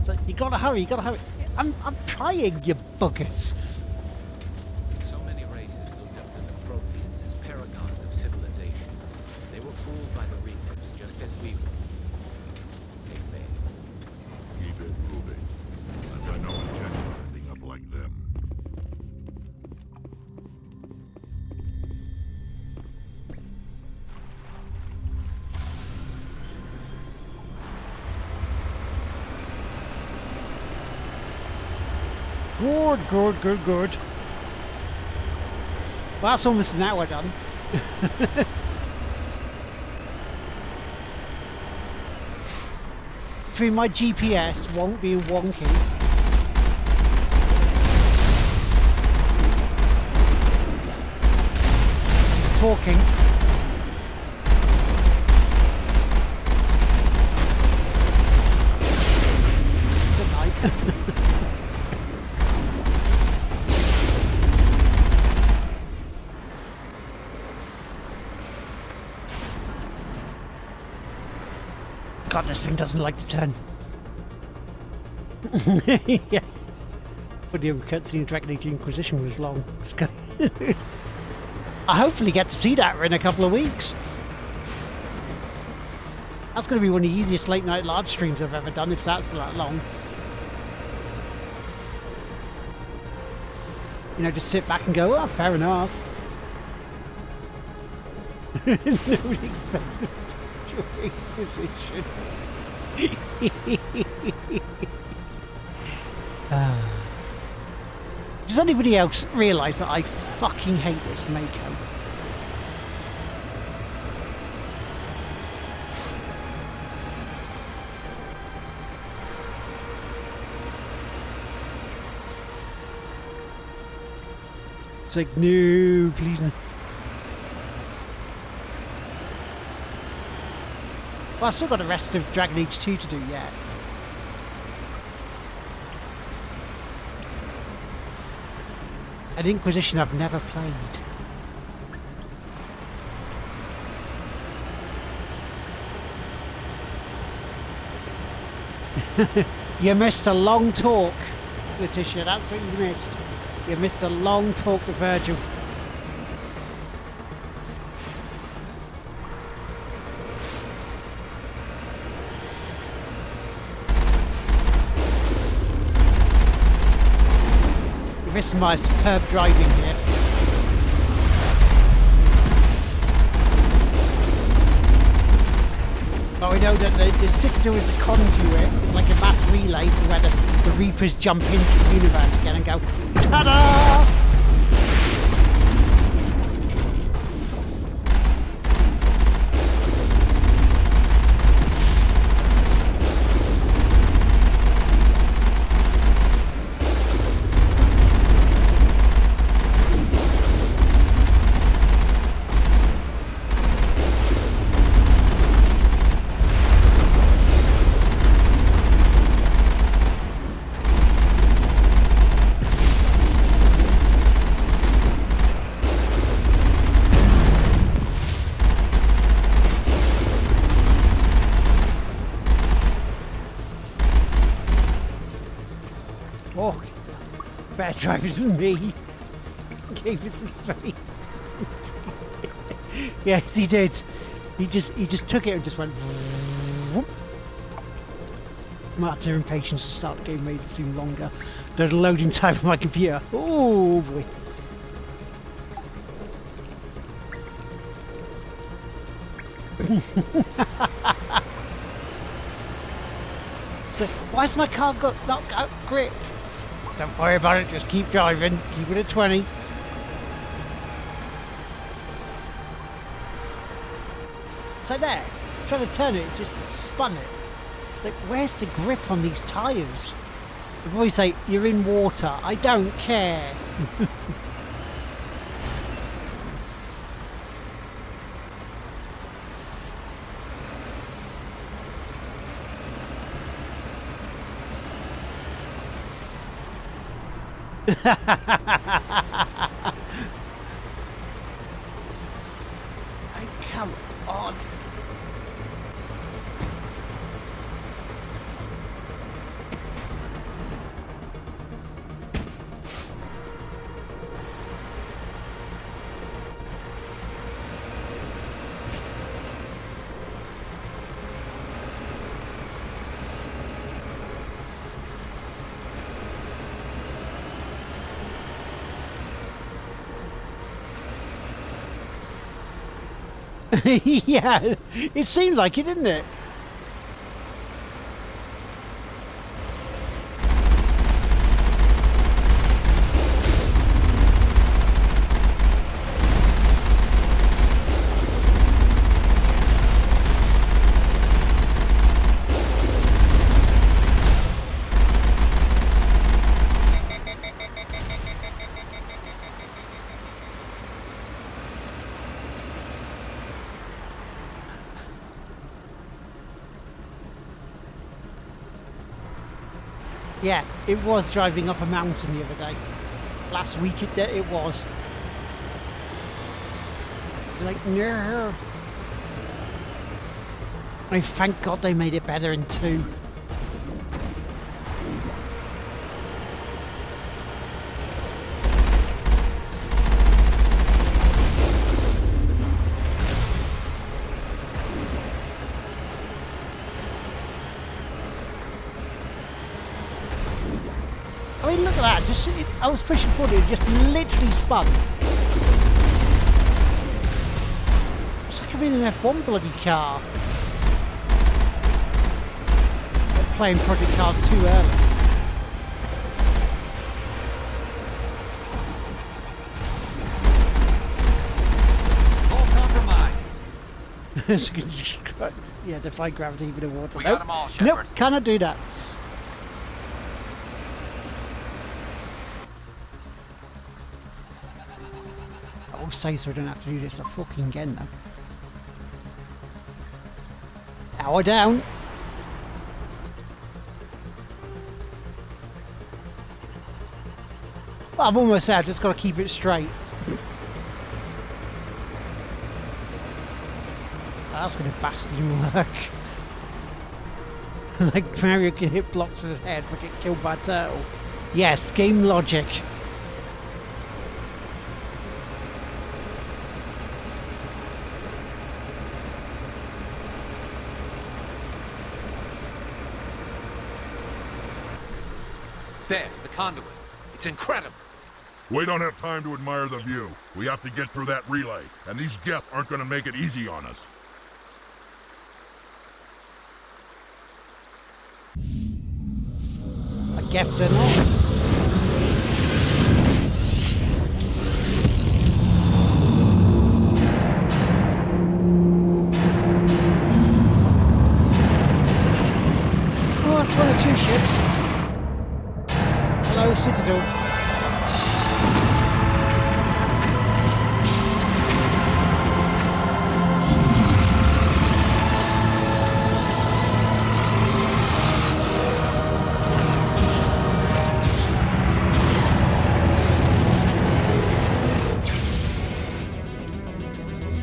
So you gotta hurry, you gotta hurry. I'm trying, you buggers. So many races looked up to the Protheans as paragons of civilization. They were fooled by the Reapers, just as we were. They failed. Keep it moving. I've got no intention of ending up like them. Good. Well, that's almost an hour done. Through my GPS won't be wonky. Talking. Good night. God, this thing doesn't like to turn. Yeah. But the cutscene Dragon Age Inquisition was long. It's good. I hopefully get to see that in a couple of weeks. That's going to be one of the easiest late night live streams I've ever done, if that's that long. You know, just sit back and go, oh, fair enough. Nobody expects to enjoy Inquisition. Does anybody else realise that I fucking hate this Mako? It's like, no, please no. Well, I've still got the rest of Dragon Age 2 to do yet. An Inquisition I've never played. You missed a long talk, Letitia, that's what you missed. You missed a long talk with Virgil. You missed my superb driving here. But we know that the Citadel is the conduit. It's like a mass relay for where the Reapers jump into the universe again and go, ta-da! Better driver than me. Gave us the space. Yes, he did. He just took it and just went. My utter impatience to start the game made it seem longer. The loading time of my computer. Oh boy. So why's my car not got grip? Don't worry about it, just keep driving, keep it at 20. So there, trying to turn it, just spun it. It's like, where's the grip on these tyres? They always say, you're in water, I don't care. Come on. Yeah, it seemed like it, didn't it? Yeah, it was driving up a mountain the other day. Last week it was. It's like, no. I mean, thank God they made it better in 2. I mean, look at that. Just I was pushing forward, it just literally spun. It's like I'm in an F1 bloody car. I'm playing Project Cars too early. All compromised. Yeah, defy gravity with the water. We Nope. got 'em all, Nope, Shepard. cannot do that. I will say so I don't have to do this fucking again though. Hour down. Well, I'm almost there, I've just got to keep it straight. That's going to bastardly work. Like Mario can hit blocks in his head but get killed by a turtle. Yes, game logic. There, the conduit. It's incredible. We don't have time to admire the view. We have to get through that relay, and these Geth aren't gonna make it easy on us. A gift or not. Oh, that's one or 2 ships. Hello, Citadel.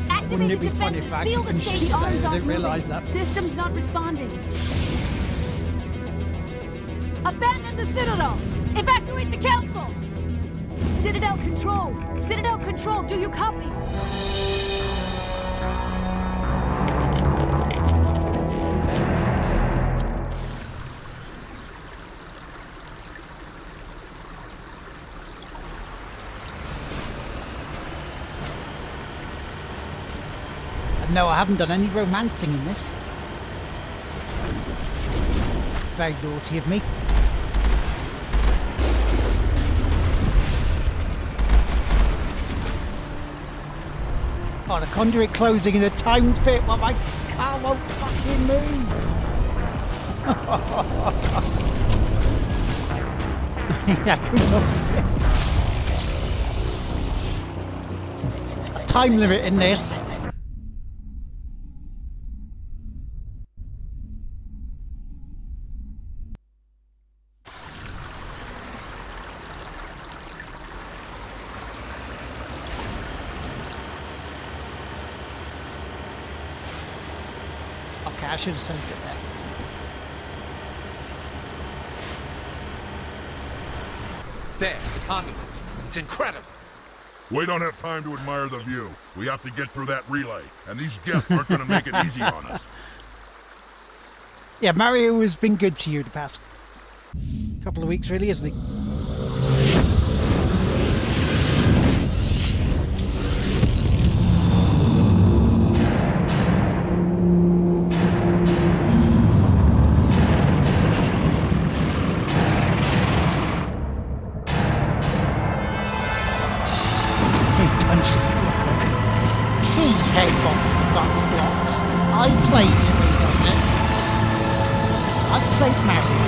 Activate the be funny defenses. if I Seal the could station. finish it? I Arms didn't aren't realise moving. that. Systems not responding. Abandon the Citadel. Evacuate the Council. Citadel Control. Citadel Control. Do you copy? No, I haven't done any romancing in this. Very naughty of me. Oh, the conduit closing in a timed bit while my car won't fucking move. Yeah, a time limit in this. Okay, I should have saved it there. There, the conduit. It's incredible. We don't have time to admire the view. We have to get through that relay, and these Geth aren't gonna make it easy on us. Yeah, Mario has been good to you the past couple of weeks, really, isn't he? He punches the clock. He headbutts blocks. I played it when he does it. I've played Mario.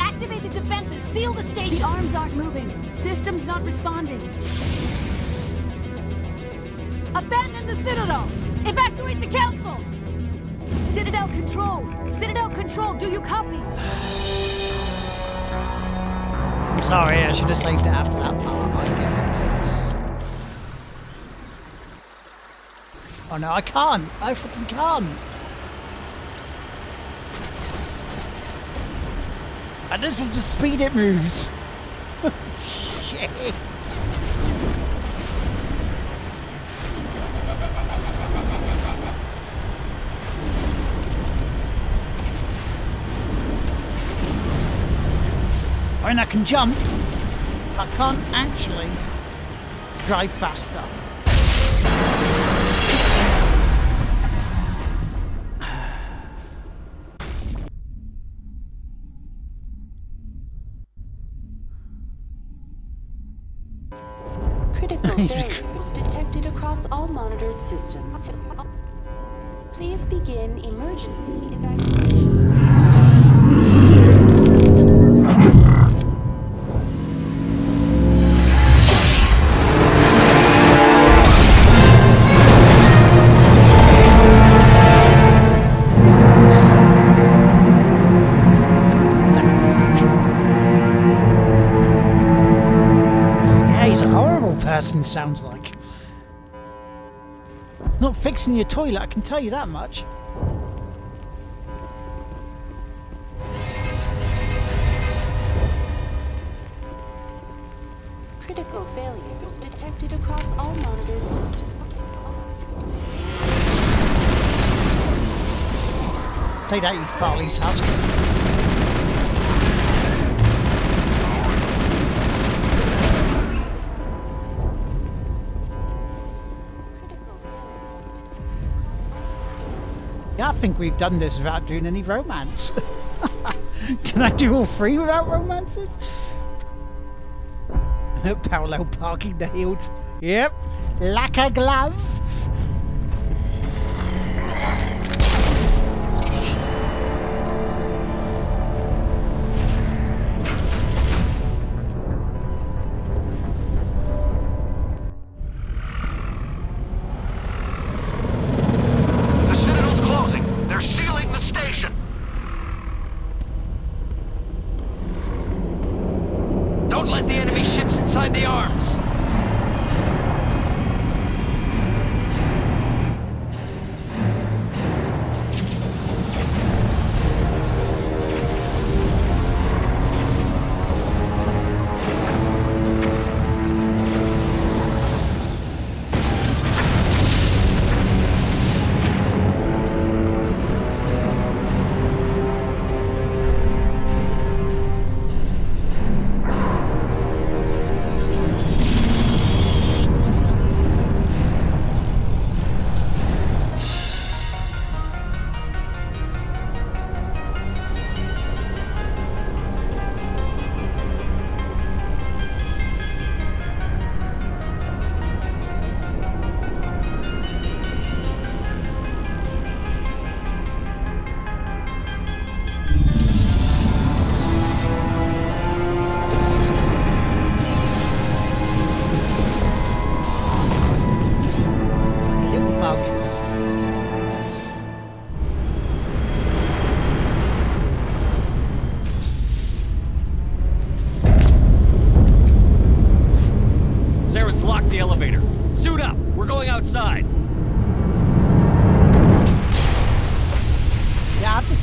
Activate the defenses. Seal the station. The arms aren't moving. Systems not responding. Abandon the Citadel. Evacuate the Council. Citadel Control. Citadel Control. Do you copy? I'm sorry, I should have saved it after that part. I get it. Oh no, I can't. I fucking can't. And this is the speed it moves. Shit. I mean, I can jump. I can't actually drive faster. Critical failures detected across all monitored systems. Please begin emergency evacuation. Person sounds like. It's not fixing your toilet, I can tell you that much. Critical failures detected across all monitored systems. Take that, you Farley's husk. Yeah, I think we've done this without doing any romance. Can I do all three without romances? Parallel parking nailed. Yep. Lacquer gloves.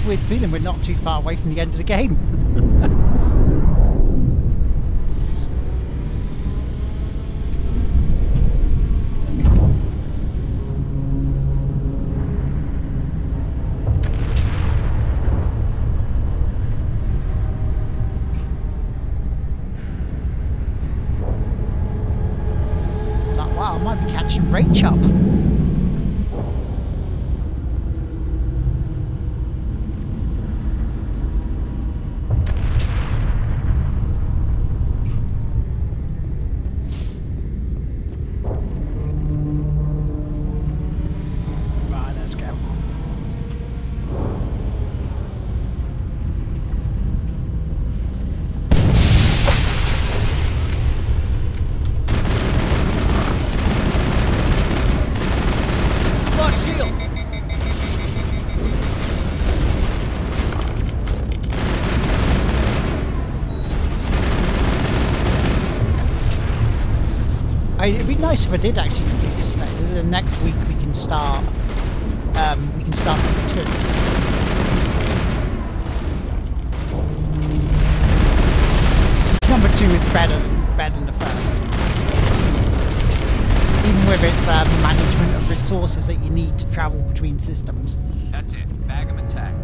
Weird feeling we're not too far away from the end of the game. It's like, wow, I might be catching Rach up. It'd be nice if I did actually complete this today. The next week we can start. We can start number 2. Number 2 is better than the first. Even with its management of resources that you need to travel between systems. That's it. Bag 'em and tag 'em.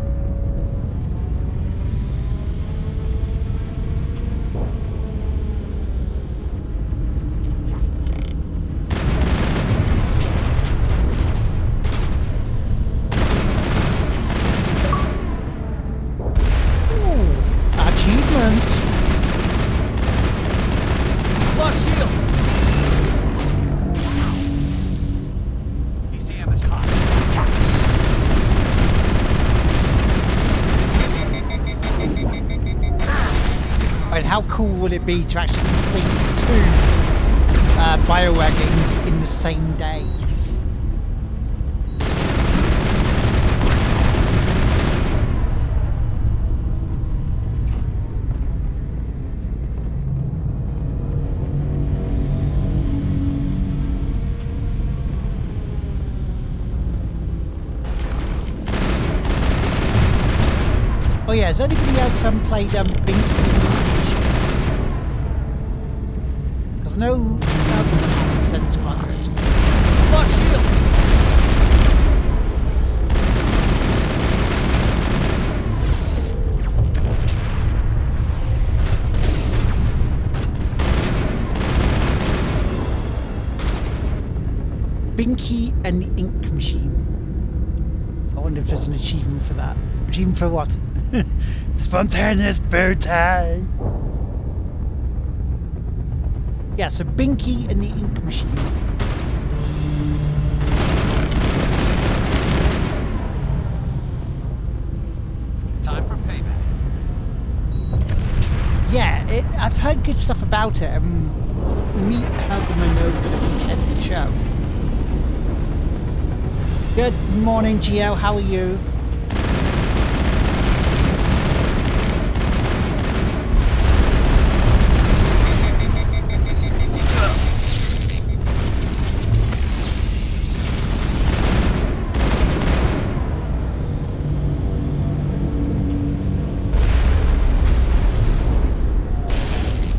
How cool would it be to actually complete 2 BioWare games in the same day? Oh yeah, has anybody else played Binky? No, hasn't said it's quite good. Lost shield! Binky and the Ink Machine. I wonder if there's an achievement for that. Achievement for what? Spontaneous bow tie! Yeah, so Binky and the Ink Machine. Time for payback. Yeah, I've heard good stuff about it. Meet Hergelman over the weekend at the show. Good morning, GL. How are you?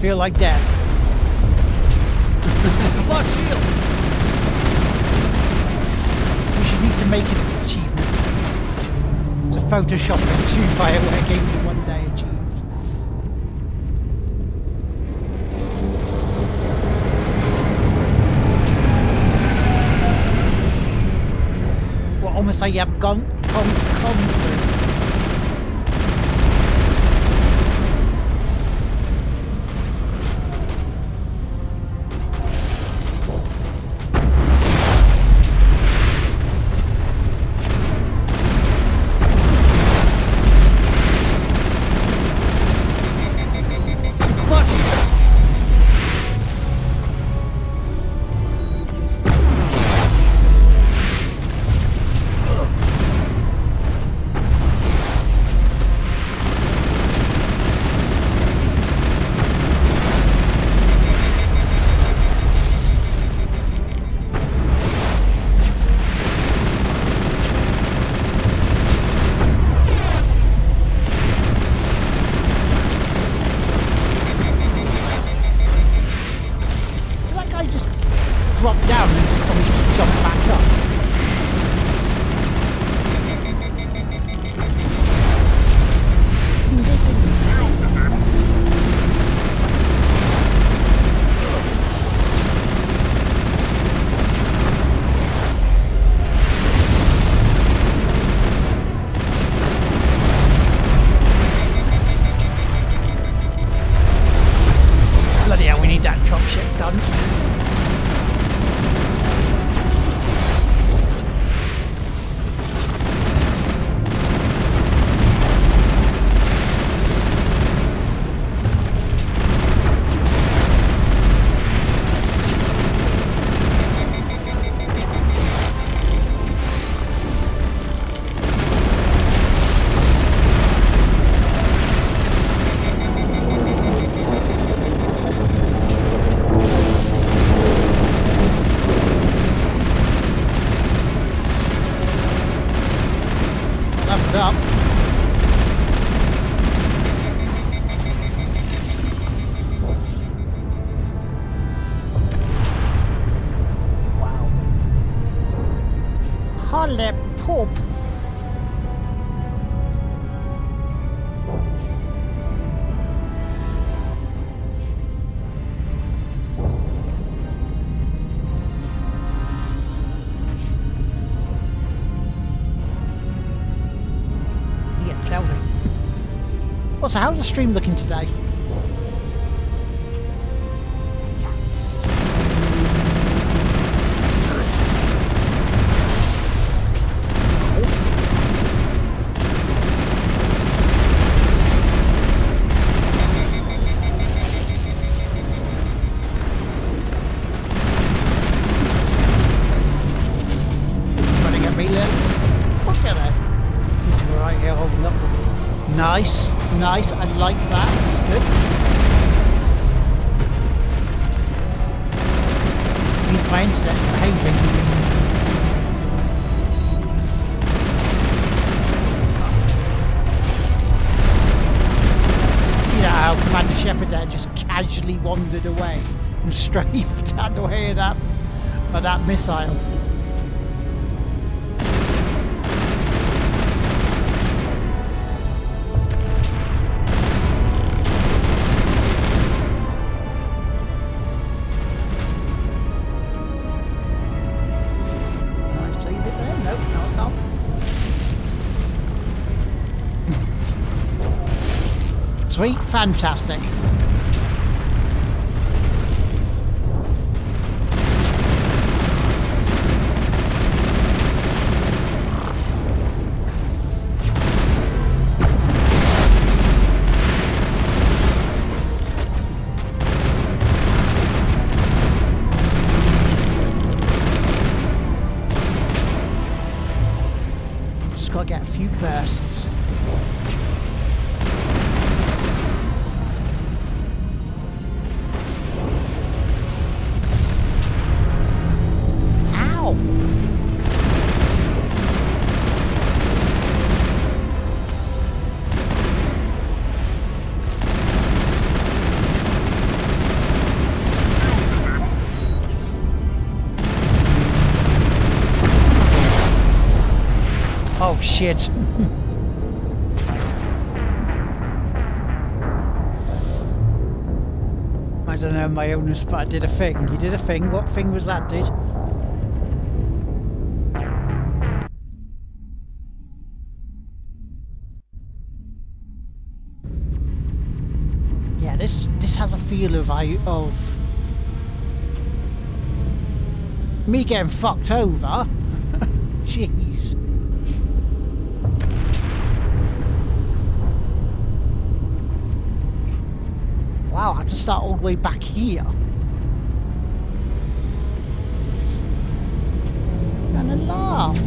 Feel like death. Lost shield. We should need to make an achievement. To Photoshop 2 BioWare games in one day achieved. Well, almost like you have gone through. Also, how's the stream looking today? Nice, nice, I like that, that's good. Means my internet's behaving. See that how Commander Shepard there just casually wandered away and strafed out the way of that missile. Sweet, fantastic. Just gotta get a few bursts. Oh shit. I don't know my owners, but I did a thing. You did a thing. What thing was that, dude? Yeah, this has a feel of me getting fucked over. Jeez. Wow, I have to start all the way back here. And a laugh.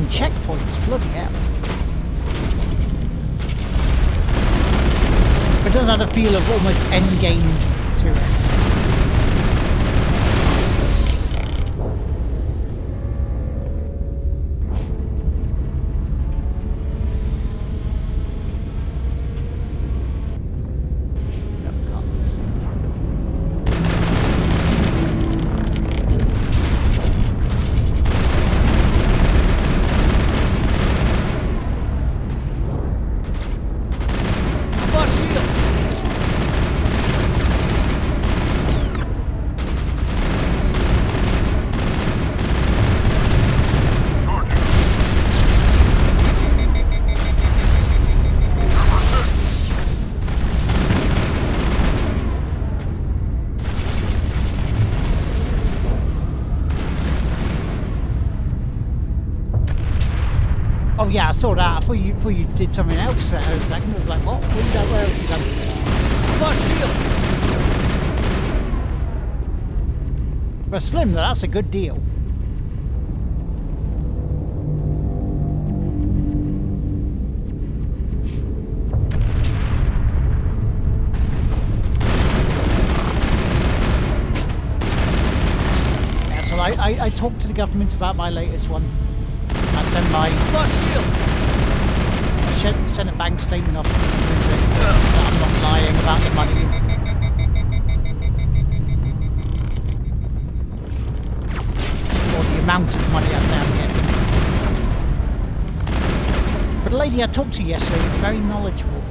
Checkpoints, bloody hell. It does have a feel of almost endgame to it. Oh yeah, I saw that. I thought you did something else there a second. I was like, what? Where else is that? Shield! But Slim, that's a good deal. Yeah, so I talked to the government about my latest one. I sent my Senate bank statement off. I'm not lying about the money. Or the amount of money I say I'm getting. But the lady I talked to yesterday was very knowledgeable.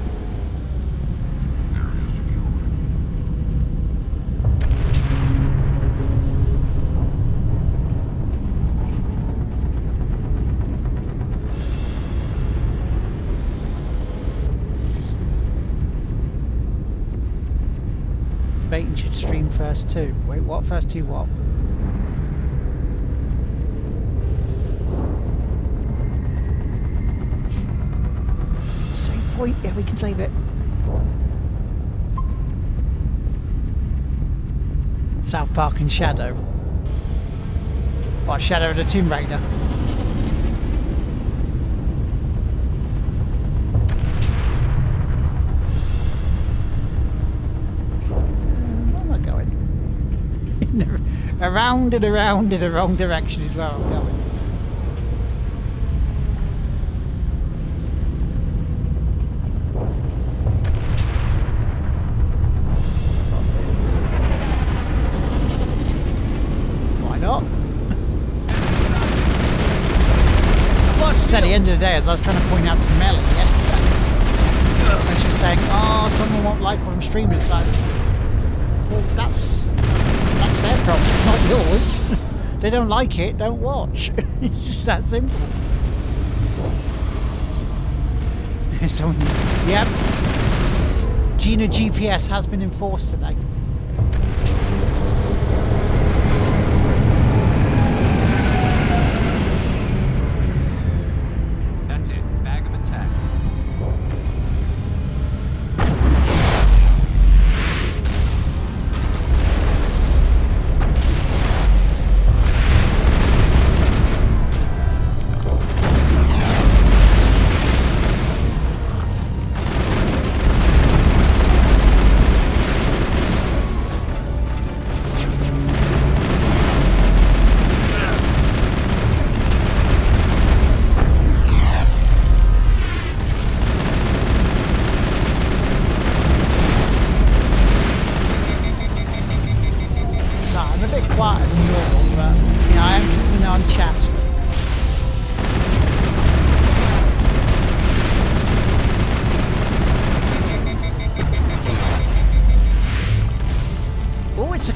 Area secure. Debating should stream first too. Wait, what? First two what? Save point? Yeah, we can save it. South Park and Shadow. What, Shadow of the Tomb Raider? Where am I going? Around and around in the wrong direction is where I'm going. At the end of the day, as I was trying to point out to Melly yesterday, when she was saying, "Oh, someone won't like what I'm streaming," it's like, well, that's their problem, not yours. They don't like it, don't watch. It's just that simple. Someone, yep. Gina GPS has been enforced today.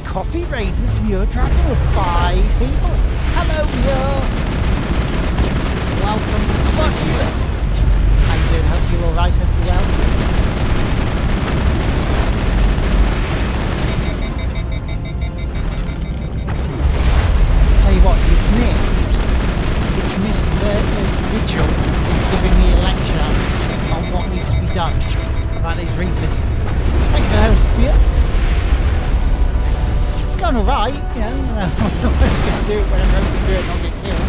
Coffee raid with Muir Dragon with 5 people. Hello, Muir. Welcome to Clutch Lift. How you doing? Hope you're alright, hope you're well. Tell you what, you've missed the vigil giving me a lecture on what needs to be done about these Reapers. Thank you for hosting, Muir. Going alright, you know, I'm going to do it when I'm ready to do it and not get killed.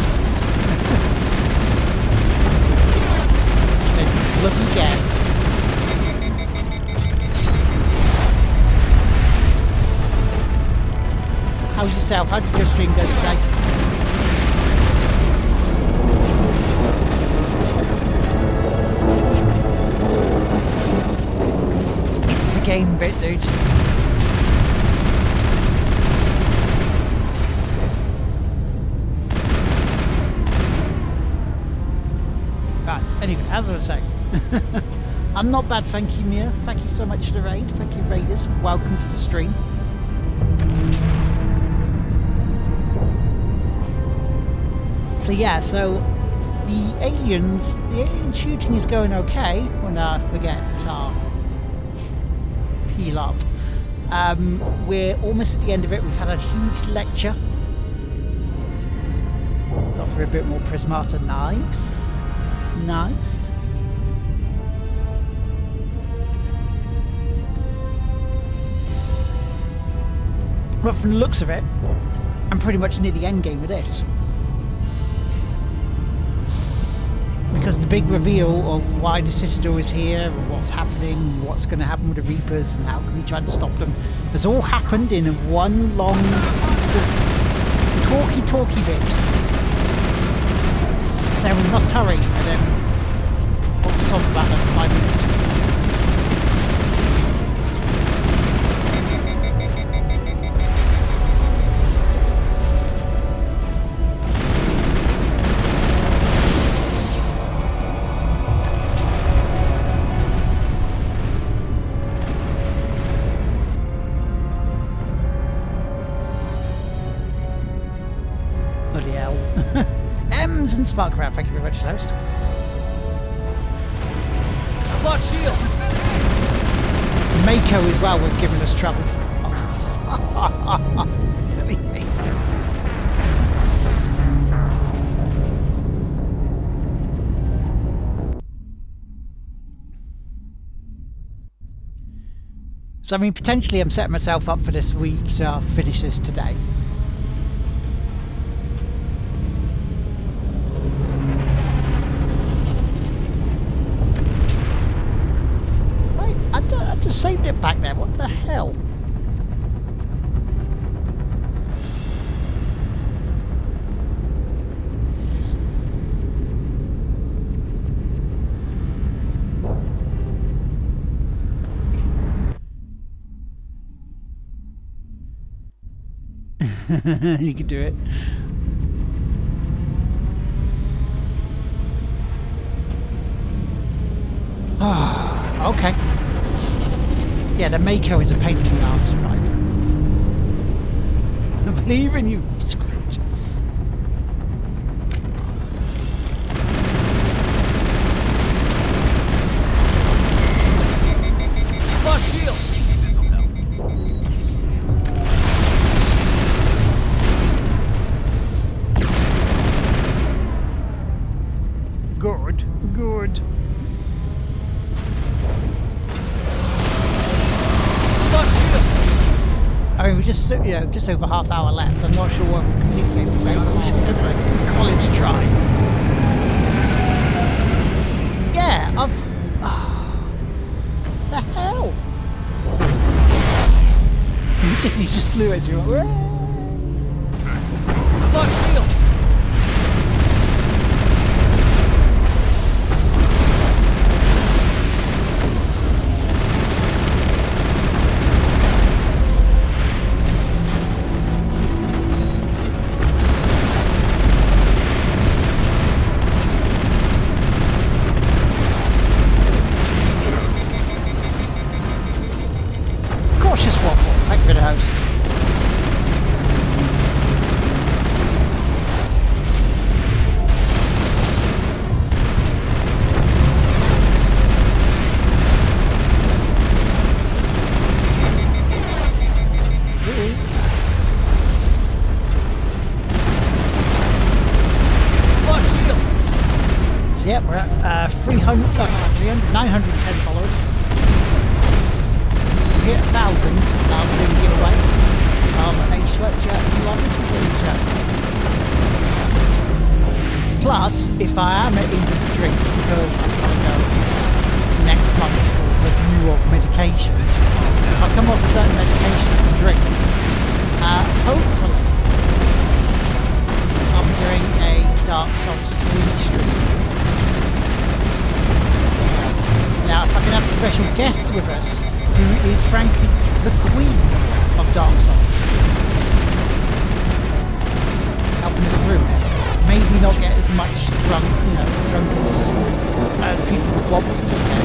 Look again. How's yourself? How did your stream go today? It's the game bit, dude. Anyway, as I was saying, I'm not bad, thank you, Mia. Thank you so much for the raid. Thank you, Raiders. Welcome to the stream. So yeah, so the alien shooting is going okay when I forget our heal up. We're almost at the end of it. We've had a huge lecture. Got for a bit more Prismata. Nice. Nice. But from the looks of it, I'm pretty much near the end game of this. Because the big reveal of why the Citadel is here, and what's happening, what's going to happen with the Reapers, and how can we try and stop them, has all happened in one long sort of talky bit. So we must hurry, and then we'll talk about that in 5 minutes. Crimson Spark Wrap, thank you very much, host. I've lost shield! Mako as well was giving us trouble. Oh, silly me. So I mean, potentially I'm setting myself up for this week to finish this today. I just saved it back there. What the hell? You can do it. Oh, okay. Yeah, the Mako is a pain in the arse to drive. I believe in you, Scrooge. Lost shield! Good, good. I mean, we're just, you know, just over half hour left. I'm not sure what we're completely able to make, but we should give a college try. Yeah, I've... the hell? He just flew as you were. Lost shield! Yep, we're at 910 followers. We hit 1,000. We're doing a giveaway. Let's get a few others. Plus, if I am able to drink, because I'm going to go next month for a review of medication, if I come off a certain medication I can drink, hopefully I'll be doing a Dark Souls 3 stream. Now, if I can have a special guest with us, who is frankly the queen of Dark Souls, helping us through, maybe not get as much drunk, you know, as drunk as people would want me to get.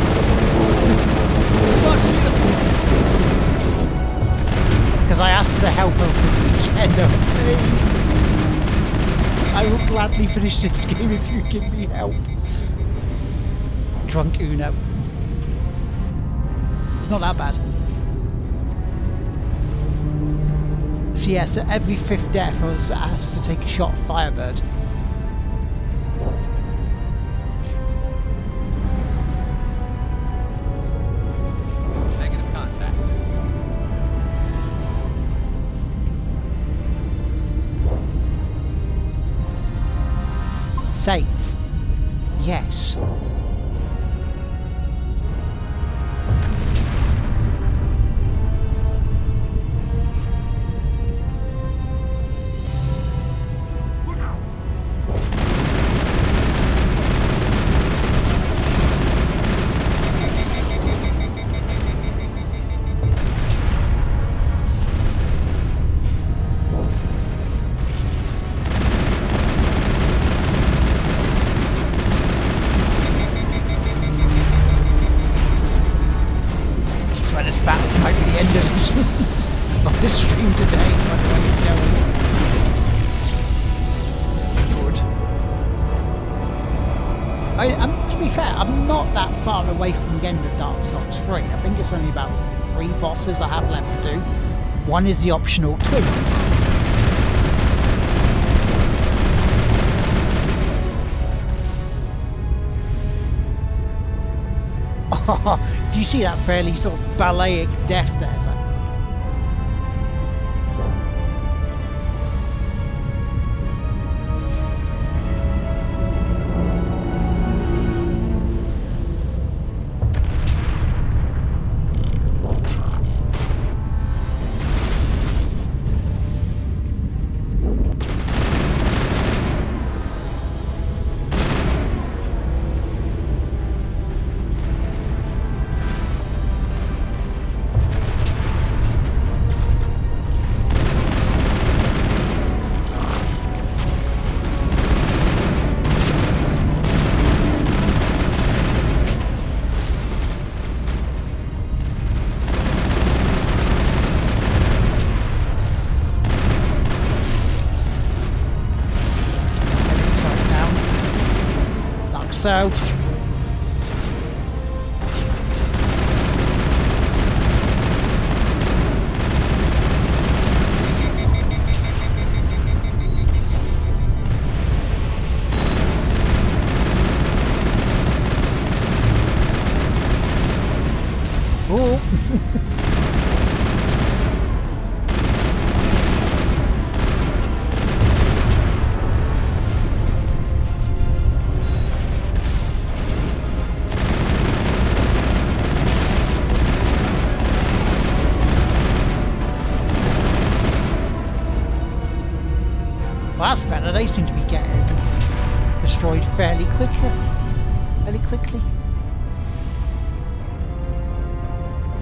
Because I asked for the help over the weekend, please. I will gladly finish this game if you give me help. Drunk Uno. It's not that bad. So yeah, so every 5th death I was asked to take a shot of Firebird. Negative contact. Save. Yes. To be fair, I'm not that far away from the end of Dark Souls 3. I think it's only about 3 bosses I have left to do. One is the optional twins. Do you see that fairly sort of balletic death there? So? So that's better. They seem to be getting destroyed fairly quickly.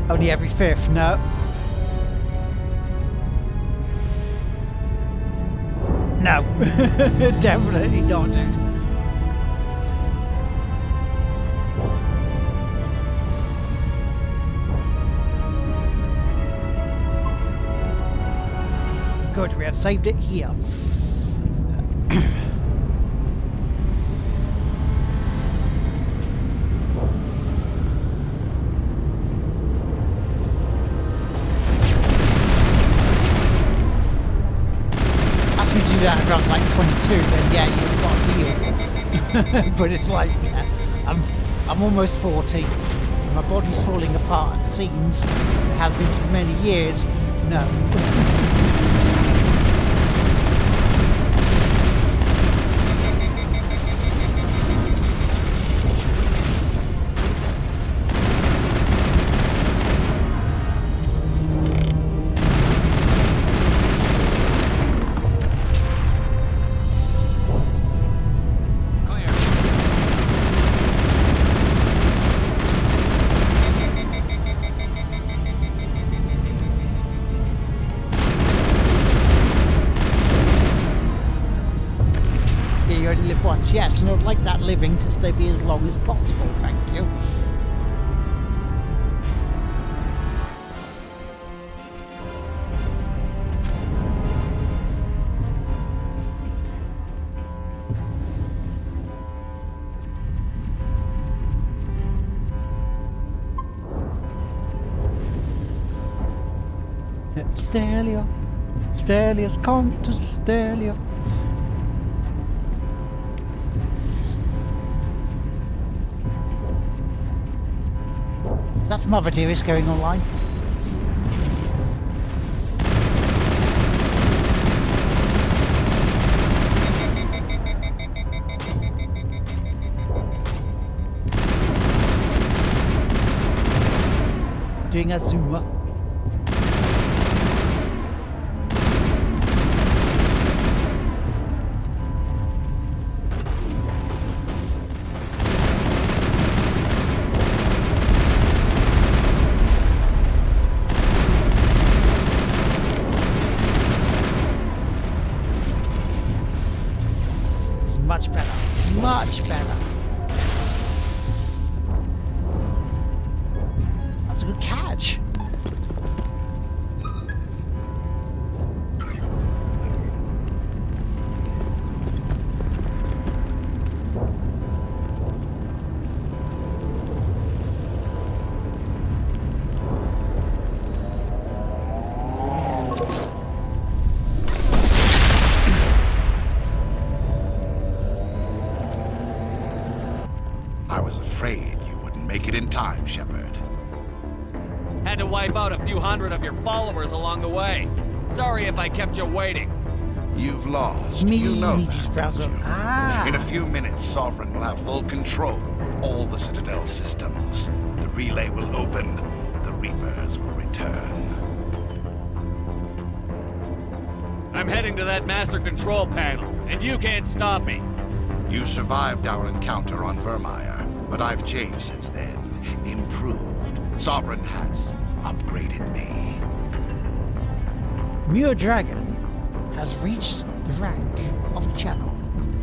Only every 5th, no. No, definitely not, dude. Good, we have saved it here. That around like 22, then yeah, you've got a deal. But it's like, yeah, I'm almost 40. My body's falling apart at the seams. It has been for many years. No. You only live once, yes, and I'd like that living to stay be as long as possible, thank you. Stelio, Stelios, come to Stelio. That's Mother Dearest going online. Doing a zoomer. Much better. Much better. That's a good catch. time, Shepard. Had to wipe out a few hundred of your followers along the way. Sorry if I kept you waiting. You've lost. You know that, don't you? In a few minutes, Sovereign will have full control of all the Citadel systems. The relay will open. The Reapers will return. I'm heading to that master control panel, and you can't stop me. You survived our encounter on Vermeer, but I've changed since then. Improved. Sovereign has upgraded me. Muir Dragon has reached the rank of Channel.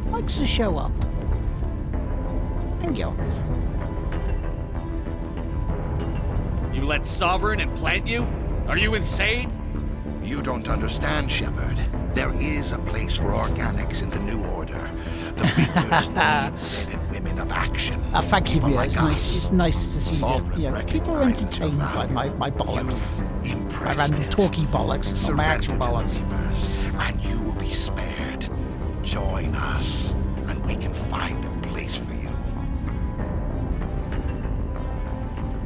Likes to show up. Thank you. You let Sovereign implant you? Are you insane? You don't understand, Shepard. There is a place for organics in the New Order. The Reapers need men and women of action. Thank you, like it's nice to see that people are entertained by my bollocks. My random talky bollocks, not my actual bollocks. Reapers, and you will be spared. Join us, and we can find a place for you.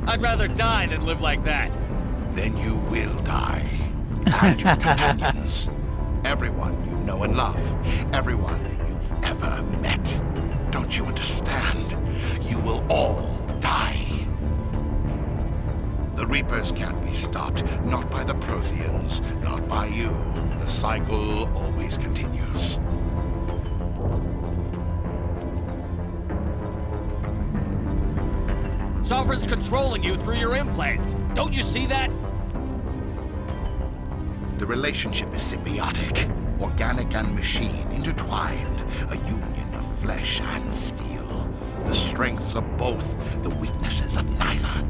I'd rather die than live like that. Then you will die. And your companions. Everyone you know and love. Everyone you've ever met. Don't you understand? You will all die. The Reapers can't be stopped. Not by the Protheans. Not by you. The cycle always continues. Sovereign's controlling you through your implants. Don't you see that? The relationship is symbiotic, organic and machine intertwined, a union of flesh and steel. The strengths of both, the weaknesses of neither.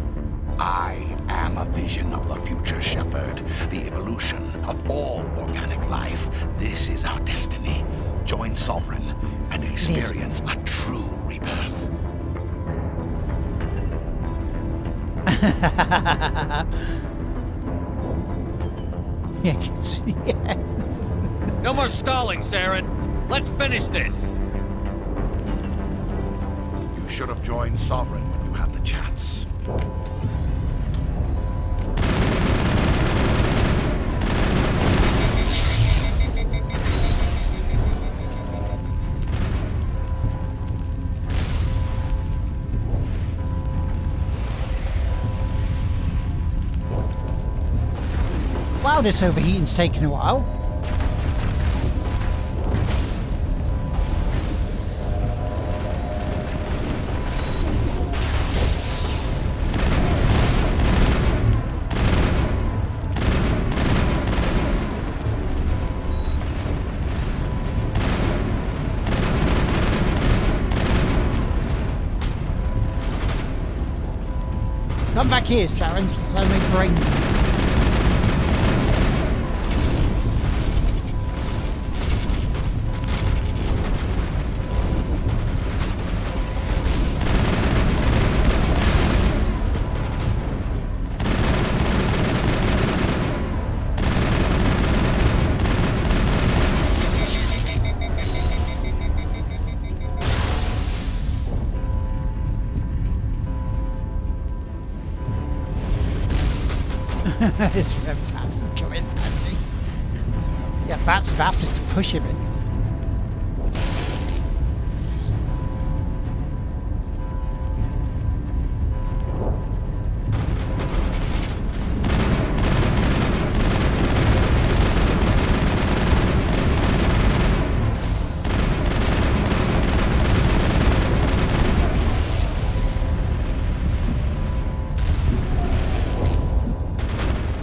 I am a vision of the future, Shepard, the evolution of all organic life. This is our destiny. Join Sovereign and experience a true rebirth. Yes. No more stalling, Saren. Let's finish this. You should have joined Sovereign when you had the chance. Wow, this overheating's taking a while. Come back here, Saren, so I make brain. Bats coming at me. Yeah, Bats faster to push him in.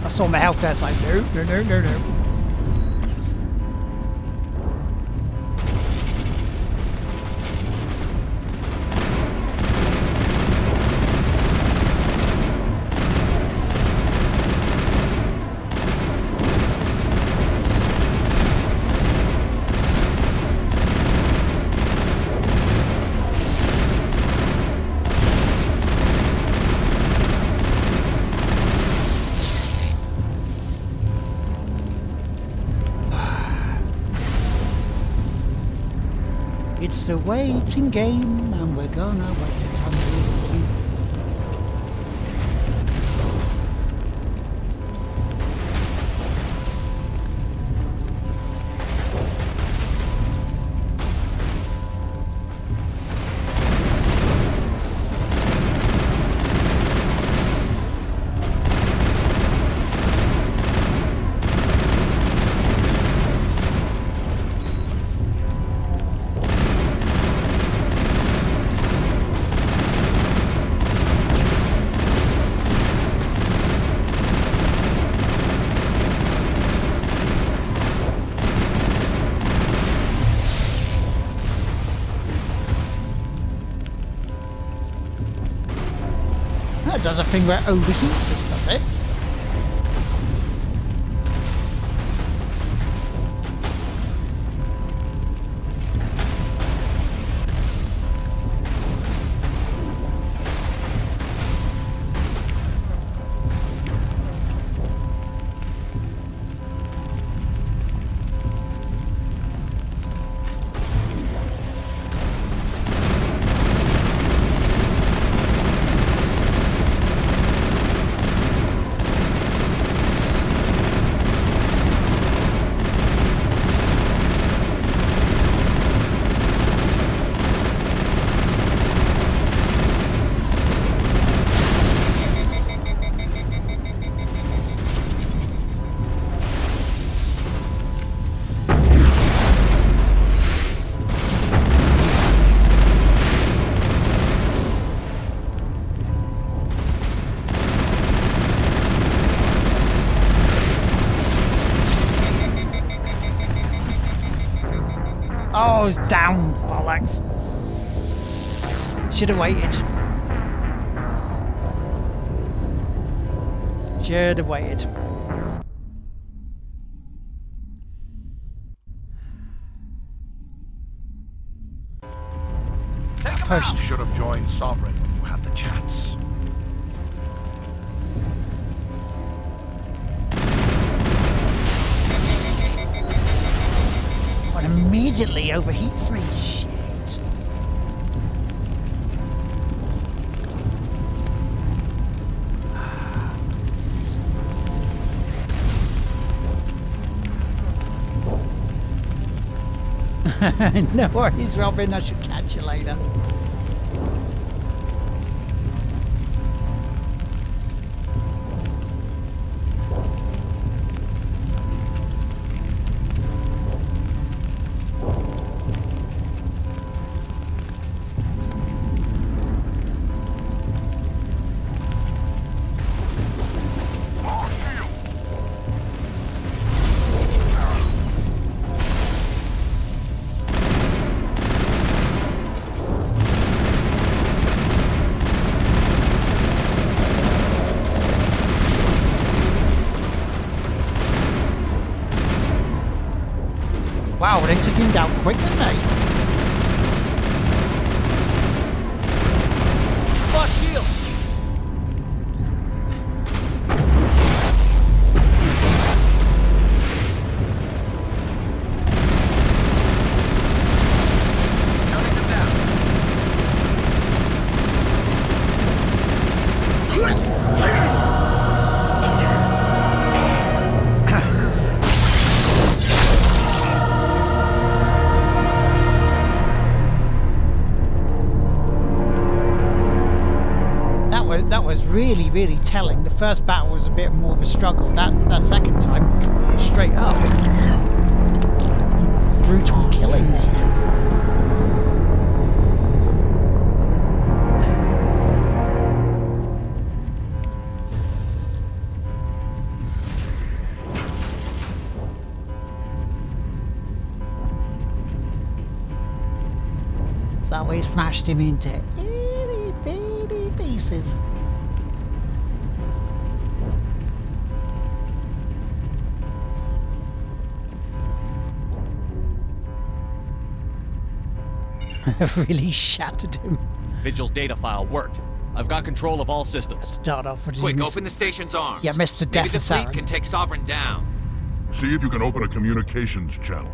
I saw my health there, it's like, no. It's a waiting game, and we're gonna wait a ton of you. does a thing where it overheats us, does it? Oh, it's down, bollocks. Should have waited. Should have waited. Take him out. You should have joined Sovereign when you had the chance. It immediately overheats me. Shit. No worries, Robin. I should catch you later. Wow, they took him down quick, didn't they? Lost shield! Shutting them down. That was really, really telling. The first battle was a bit more of a struggle. That second time, straight up. Brutal killings. So we smashed him into itty bitty pieces. Really shattered him. Vigil's data file worked. I've got control of all systems. Start off with Quick, open the station's arms. Yeah, Mr. Maybe Death the is fleet can take Sovereign down. See if you can open a communications channel.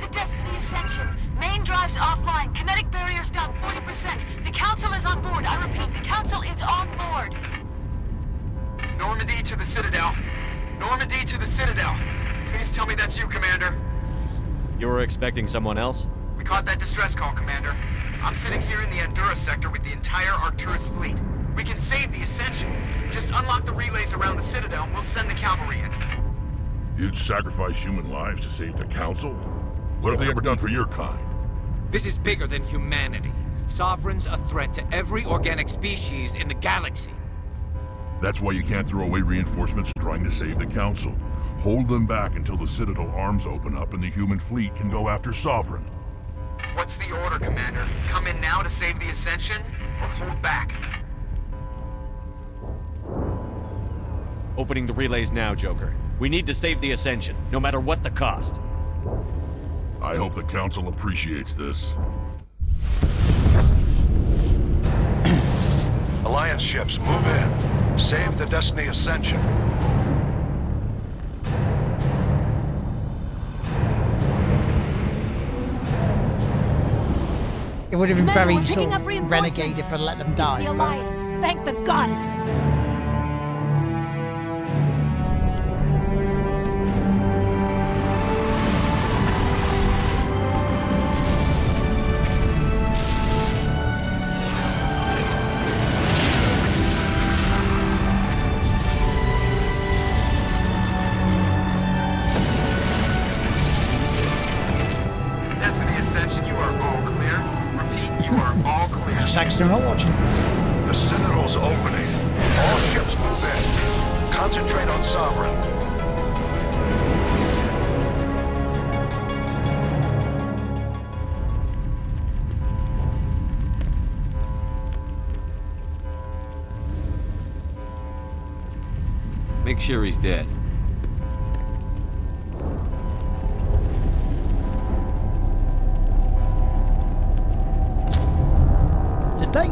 The Destiny Ascension. Main drives offline. Kinetic barriers down 40%. The Council is on board. I repeat, the Council is on board. Normandy to the Citadel. Normandy to the Citadel. Please tell me that's you, Commander. You were expecting someone else? We caught that distress call, Commander. I'm sitting here in the Andurra sector with the entire Arcturus fleet. We can save the Ascension. Just unlock the relays around the Citadel and we'll send the cavalry in. You'd sacrifice human lives to save the Council? What have they ever done for your kind? This is bigger than humanity. Sovereign's a threat to every organic species in the galaxy. That's why you can't throw away reinforcements trying to save the Council. Hold them back until the Citadel arms open up and the human fleet can go after Sovereign. What's the order, Commander? Come in now to save the Ascension, or hold back? Opening the relays now, Joker. We need to save the Ascension, no matter what the cost. I hope the Council appreciates this. Alliance ships, move in. Save the Destiny Ascension. It would have been Commander, very we're sort picking of up reinforcements. renegade if I'd let them It's die. the but- Alliance. Thank the goddess. Destiny Ascension, you are all clear. Repeat, you are all clear. Hashtag still not watching. The Citadel's opening. All ships move in. Concentrate on Sovereign. Make sure he's dead. Did they?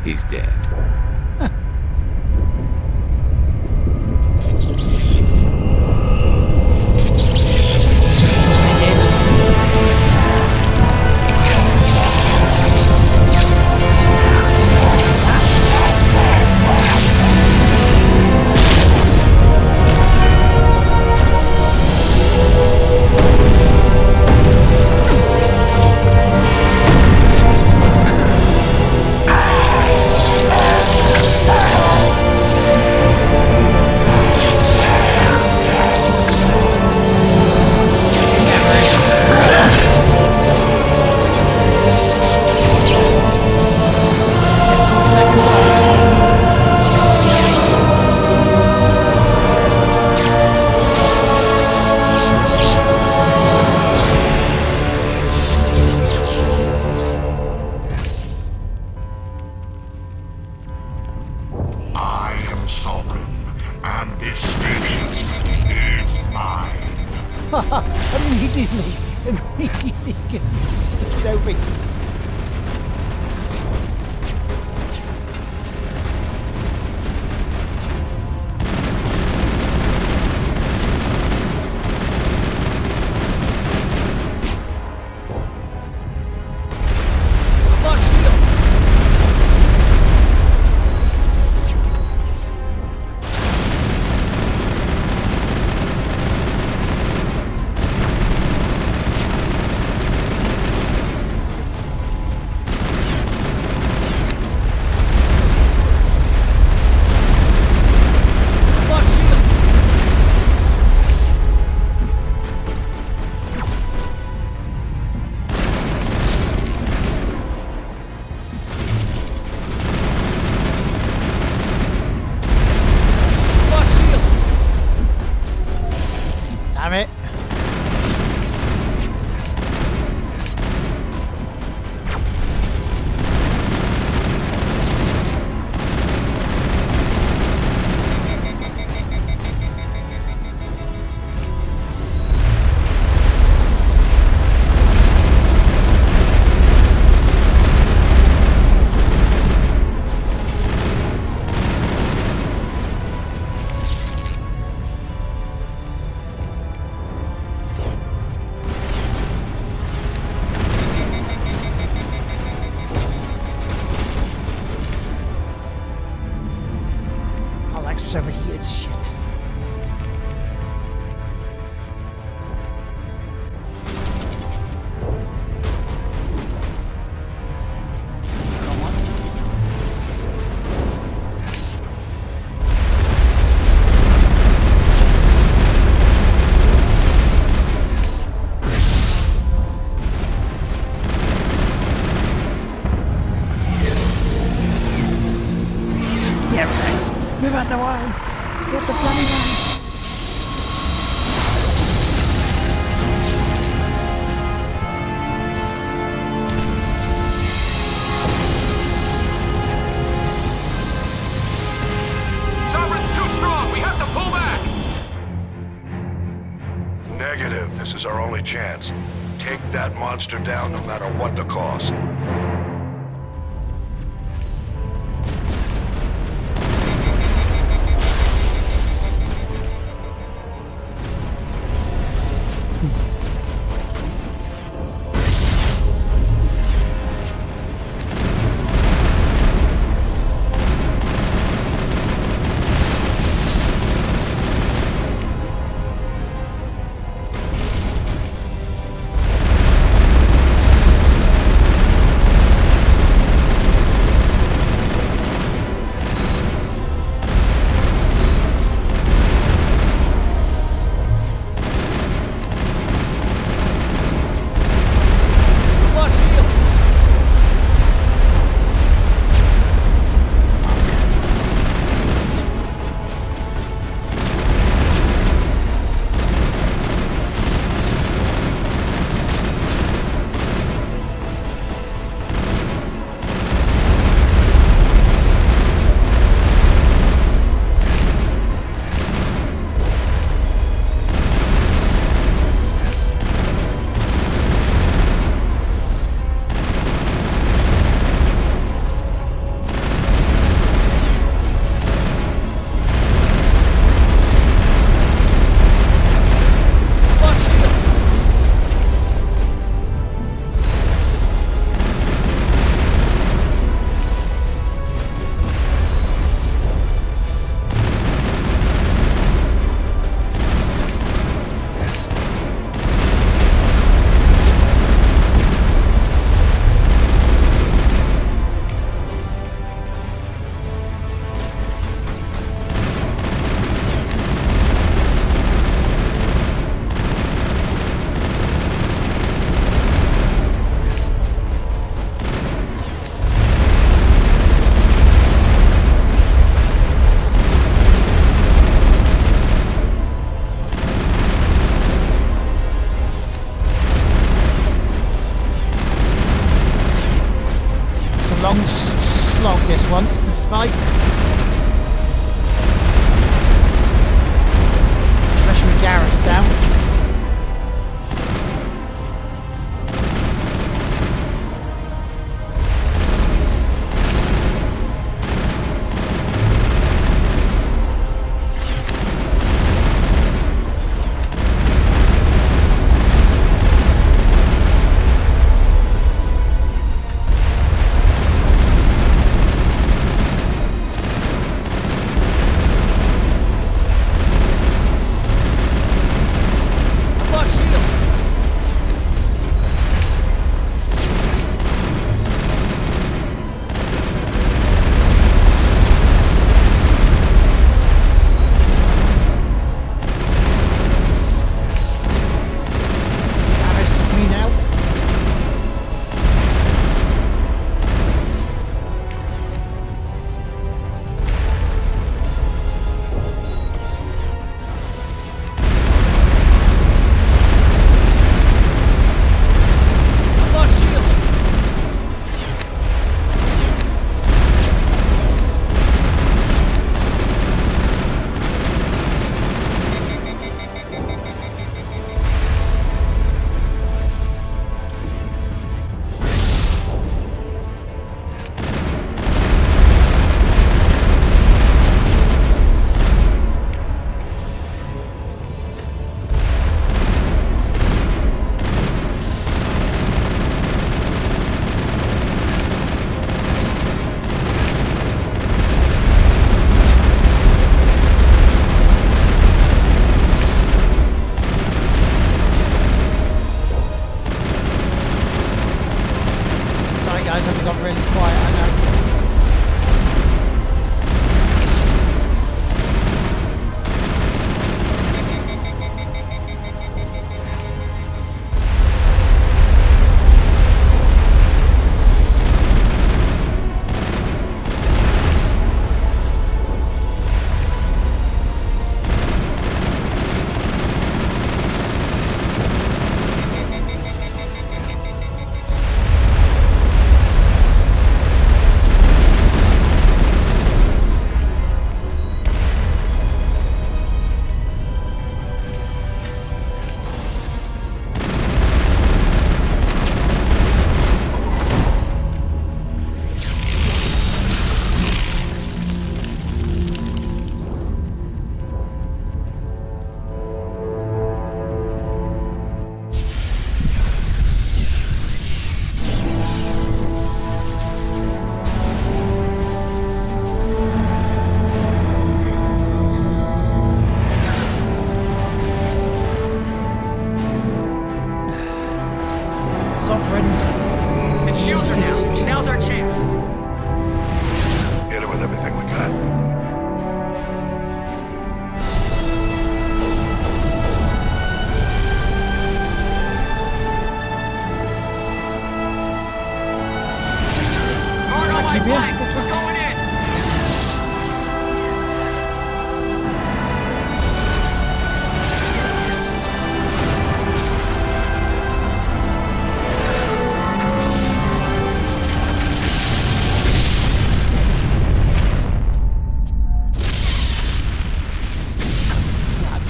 He's dead. I am Sovereign, and this station is mine. Immediately. No reason. Damn it. I like overheated shit. Move out the way! Get the bloody way! Sovereign's too strong! We have to pull back! Negative. This is our only chance. Take that monster down no matter what the cost. Long slog, this one. Let's fight. Especially with Garrett's down.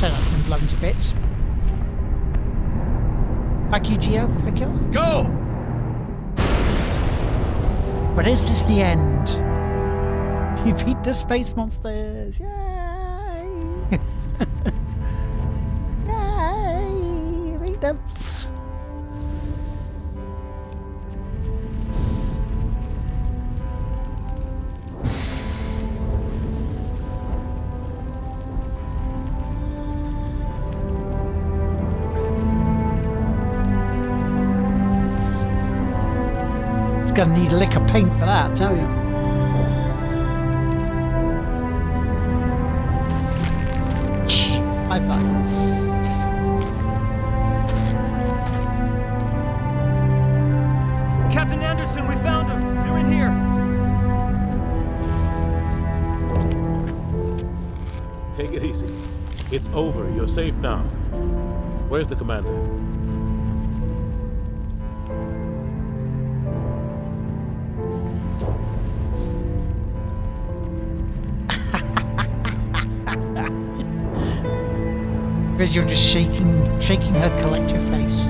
So that's been blown to bits. Thank you, Geo. Thank you. Go! But is this the end? You beat the space monsters! Yay! Yay! Beat them! Gonna need a lick of paint for that, I tell you. High five. Captain Anderson, we found them. They're in here. Take it easy. It's over. You're safe now. Where's the commander? You're just shaking her collective face.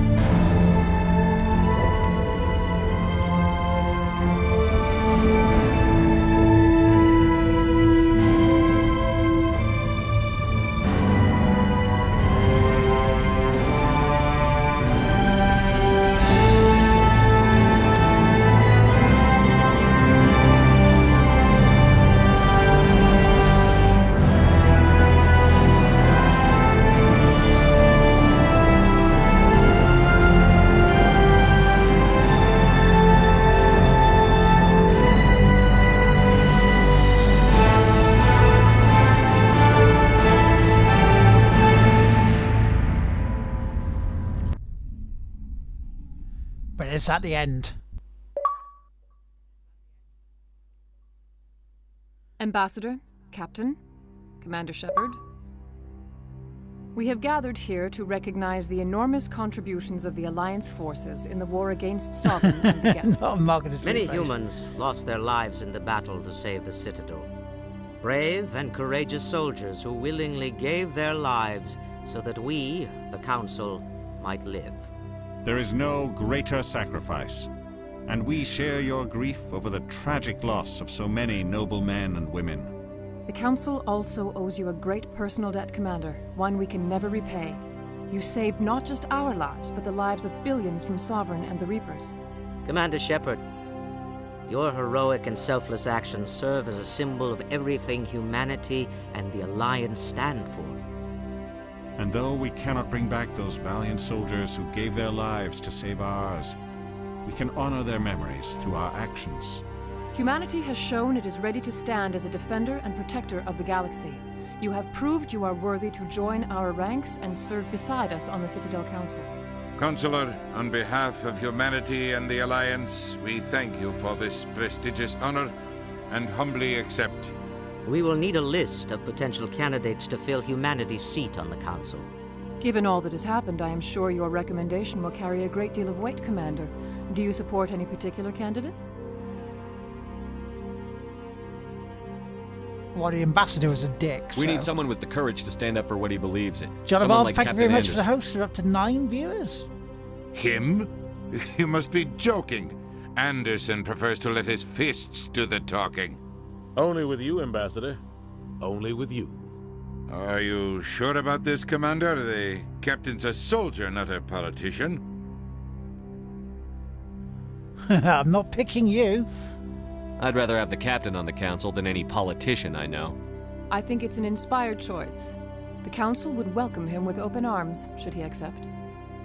It's at the end. Ambassador, Captain, Commander Shepard. We have gathered here to recognize the enormous contributions of the Alliance forces in the war against Sovereign and the Geth. Many humans lost their lives in the battle to save the Citadel. Brave and courageous soldiers who willingly gave their lives so that we, the Council, might live. There is no greater sacrifice, and we share your grief over the tragic loss of so many noble men and women. The Council also owes you a great personal debt, Commander, one we can never repay. You saved not just our lives, but the lives of billions from Sovereign and the Reapers. Commander Shepard, your heroic and selfless actions serve as a symbol of everything humanity and the Alliance stand for. And though we cannot bring back those valiant soldiers who gave their lives to save ours, we can honor their memories through our actions. Humanity has shown it is ready to stand as a defender and protector of the galaxy. You have proved you are worthy to join our ranks and serve beside us on the Citadel Council. Consular, on behalf of humanity and the Alliance, we thank you for this prestigious honor and humbly accept. We will need a list of potential candidates to fill humanity's seat on the Council. Given all that has happened, I am sure your recommendation will carry a great deal of weight, Commander. Do you support any particular candidate? Well, the ambassador was a dick. We need someone with the courage to stand up for what he believes in. John Bob, like thank you very much for the host. We're up to 9 viewers. Him? You must be joking. Anderson prefers to let his fists do the talking. Only with you, Ambassador. Only with you. Are you sure about this, Commander? The captain's a soldier, not a politician. I'm not picking you. I'd rather have the captain on the council than any politician I know. I think it's an inspired choice. The council would welcome him with open arms, should he accept.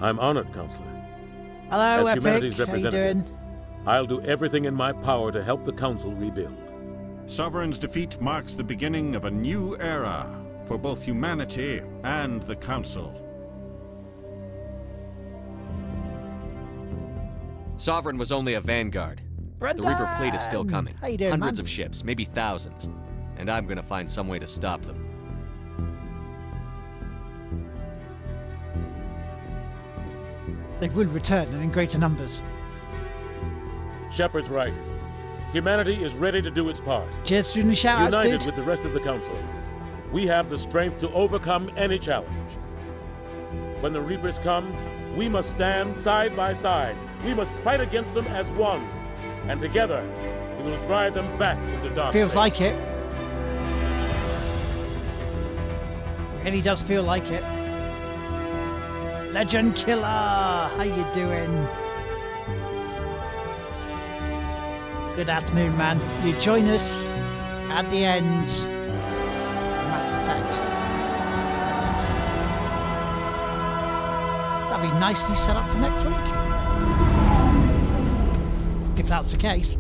I'm honored, Counselor. Hello, As Epic. humanity's How you representative, doing? I'll do everything in my power to help the Council rebuild. Sovereign's defeat marks the beginning of a new era for both humanity and the Council. Sovereign was only a vanguard. Brendan! The Reaper fleet is still coming. How you doing, Hundreds man? of ships, maybe thousands. And I'm gonna find some way to stop them. They will return and in greater numbers. Shepard's right. Humanity is ready to do its part. Just doing the shout-outs, United dude. with the rest of the Council. we have the strength to overcome any challenge. When the Reapers come, we must stand side by side. We must fight against them as one. And together, we will drive them back into dark Feels space. like it. Really does feel like it. Legend Killer, how you doing? Good afternoon, man. You join us at the end. Mass Effect. That'll be nicely set up for next week. If that's the case.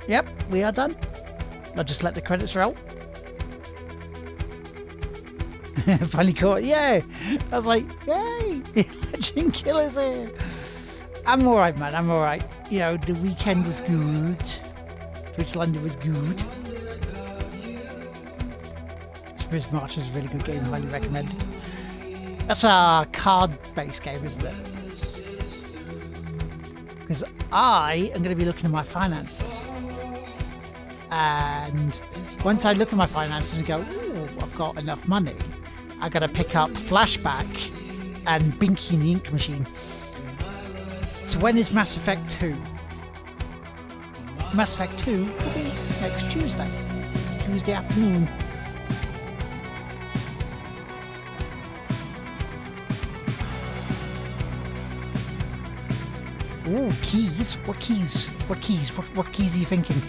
Yep, we are done. I'll just let the credits roll. Finally caught, yeah! I was like, yay! Legend Killer's here! I'm alright, man, I'm alright. You know, the weekend was good. Twitch London was good. Spruce March is a really good game, highly recommended. That's a card-based game, isn't it? Because I am going to be looking at my finances. And once I look at my finances and go, ooh, I've got enough money, I got to pick up Flashback and Binky and the Ink Machine. So when is Mass Effect 2? Mass Effect 2 will be next Tuesday. Tuesday afternoon. Ooh, keys? What keys? What keys? What keys are you thinking?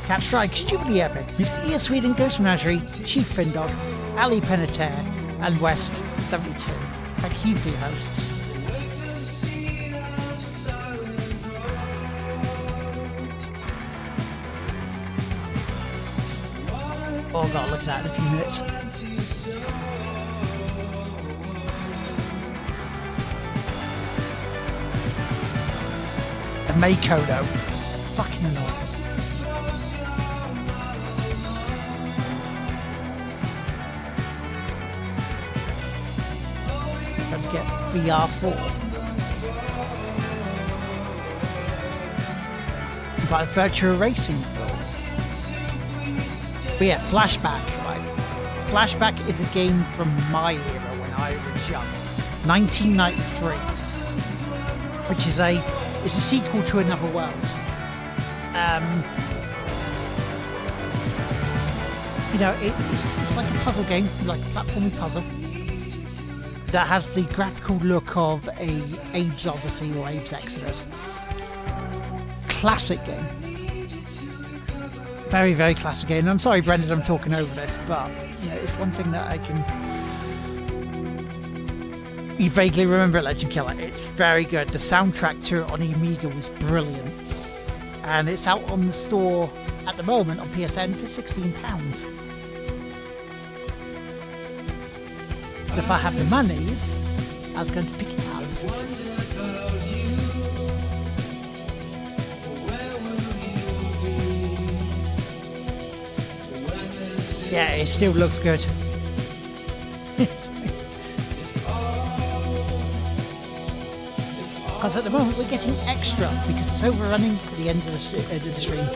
Cat Strike, Stupidly Epic, Mr. E of Sweden, Ghost Menagerie, Chief Findog, Ali Penetaire, and West 72. Thank you for your hosts. Oh, I've got to look at that in a few minutes. The Makoto. Fucking annoying. Don't forget VR4. Like Virtua Racing. But yeah, Flashback, right? Flashback is a game from my era when I was young. 1993. Which is a sequel to Another World. You know, it's like a puzzle game, like a platforming puzzle, that has the graphical look of a Abe's Odyssey or Abe's Exodus. Classic game. Very, very classic game. And I'm sorry, Brendan, I'm talking over this, but you know, it's one thing that I can... You vaguely remember Legend Killer. It's very good. The soundtrack to it on the Amiga was brilliant. And it's out on the store at the moment on PSN for £16. So if I have the monies, I was going to pick it up. Yeah, it still looks good. Because at the moment we're getting extra because it's overrunning at the end of the stream.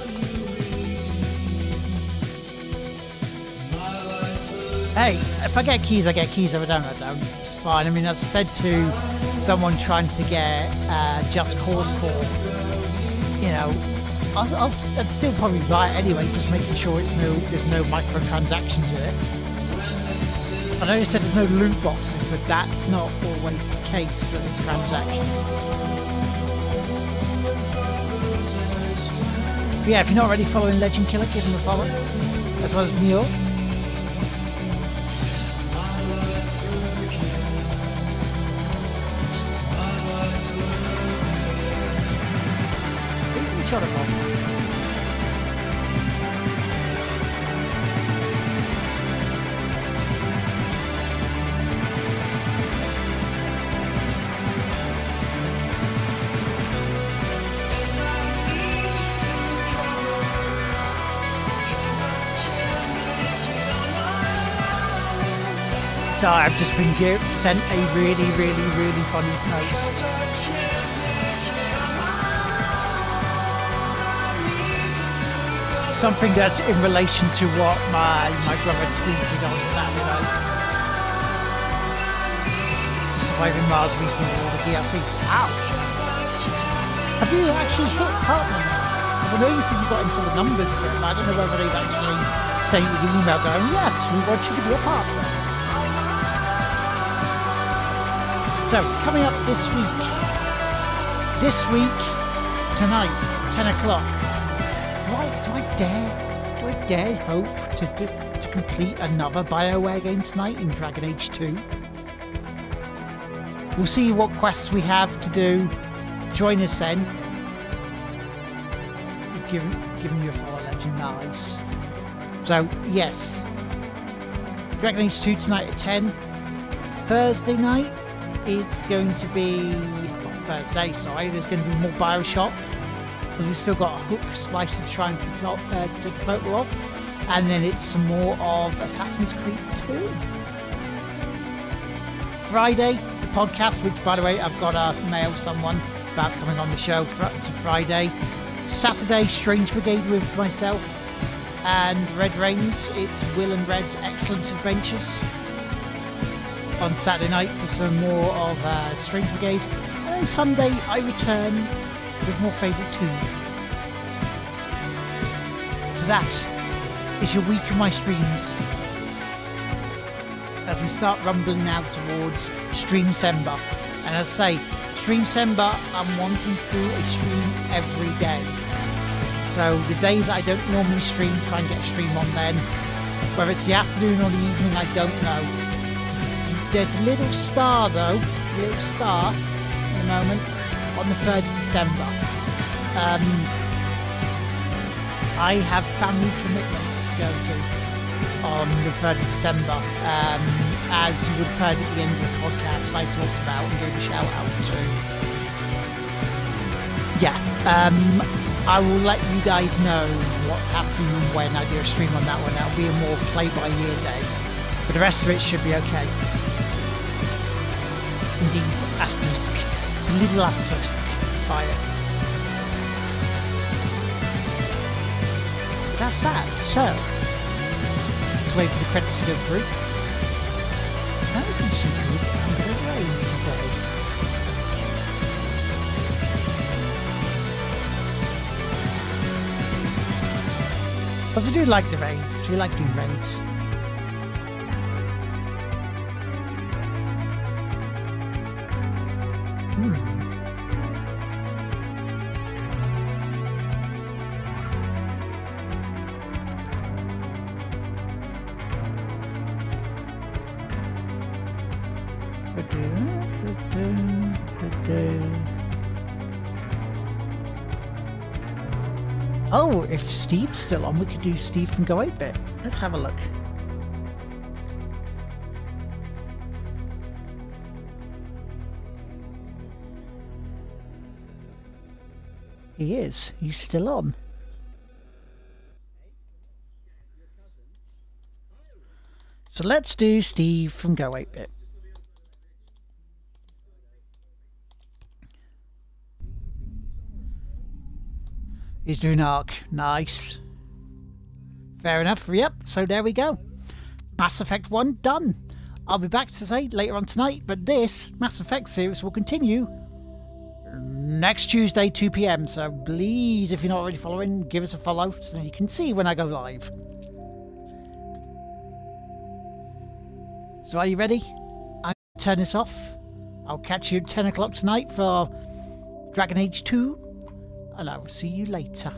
Hey, if I get keys, I get keys. If I don't, I don't. It's fine. I mean, as I said to someone trying to get Just Cause 4, you know, I'd still probably buy it anyway, just making sure there's no microtransactions in it. I know you said there's no loot boxes, but that's not always the case for the transactions. But yeah, if you're not already following Legend Killer, give him a follow, as well as Mule. Shot of bomb. So I've just been sent a really, really, really funny post. Something that's in relation to what my brother tweeted on Saturday night. Surviving Mars recently with the DLC. Wow! Have you actually hit partner now? Because I know you said you got into the numbers for it, but I don't know whether they've actually sent you the email going, yes, we want you to be a partner. So, coming up this week. This week, tonight, 10 o'clock. Do I dare hope to complete another BioWare game tonight in Dragon Age 2? We'll see what quests we have to do. Join us then. Giving you a follow legend, nice. So, yes. Dragon Age 2 tonight at 10. Thursday night, it's going to be... Thursday, sorry, there's going to be more Bioshock. Because we've still got a Hook Splicer to try and take a photo of. And then it's some more of Assassin's Creed 2. Friday, the podcast, which by the way, I've got to mail someone about coming on the show to Friday. Saturday, Strange Brigade with myself and Red Reigns. It's Will and Red's Excellent Adventures. On Saturday night for some more of Strange Brigade. And then Sunday, I return with more Fable 2. So that is your week of my streams. As we start rumbling now towards Stream Sember. And as I say, Stream Sember, I'm wanting to do a stream every day. So the days I don't normally stream, try and get a stream on then. Whether it's the afternoon or the evening, I don't know. There's a little star though, in the moment, on the 3rd of December. I have family commitments to go to on the 3rd of December. As you would have heard at the end of the podcast, I talked about and gave a shout out to. Yeah, I will let you guys know what's happening and when I do a stream on that one. That'll be a more play-by-ear day. But the rest of it should be okay. Indeed, asterisk. Little asterisk by it. That's that. So, let's wait for the credits to go through. Now we can see who I'm going to raid today. But we do like the raids. We like doing raids. Oh, if Steve's still on, we could do Steve from Go 8-Bit. Let's have a look. He is. He's still on. So let's do Steve from Go 8-Bit. He's doing Ark. Nice. Fair enough. Yep. So there we go. Mass Effect 1 done. I'll be back to say later on tonight, but this Mass Effect series will continue next Tuesday, 2 PM. So please, if you're not already following, give us a follow so that you can see when I go live. So are you ready? I'm going to turn this off. I'll catch you at 10 o'clock tonight for Dragon Age 2. And I will see you later.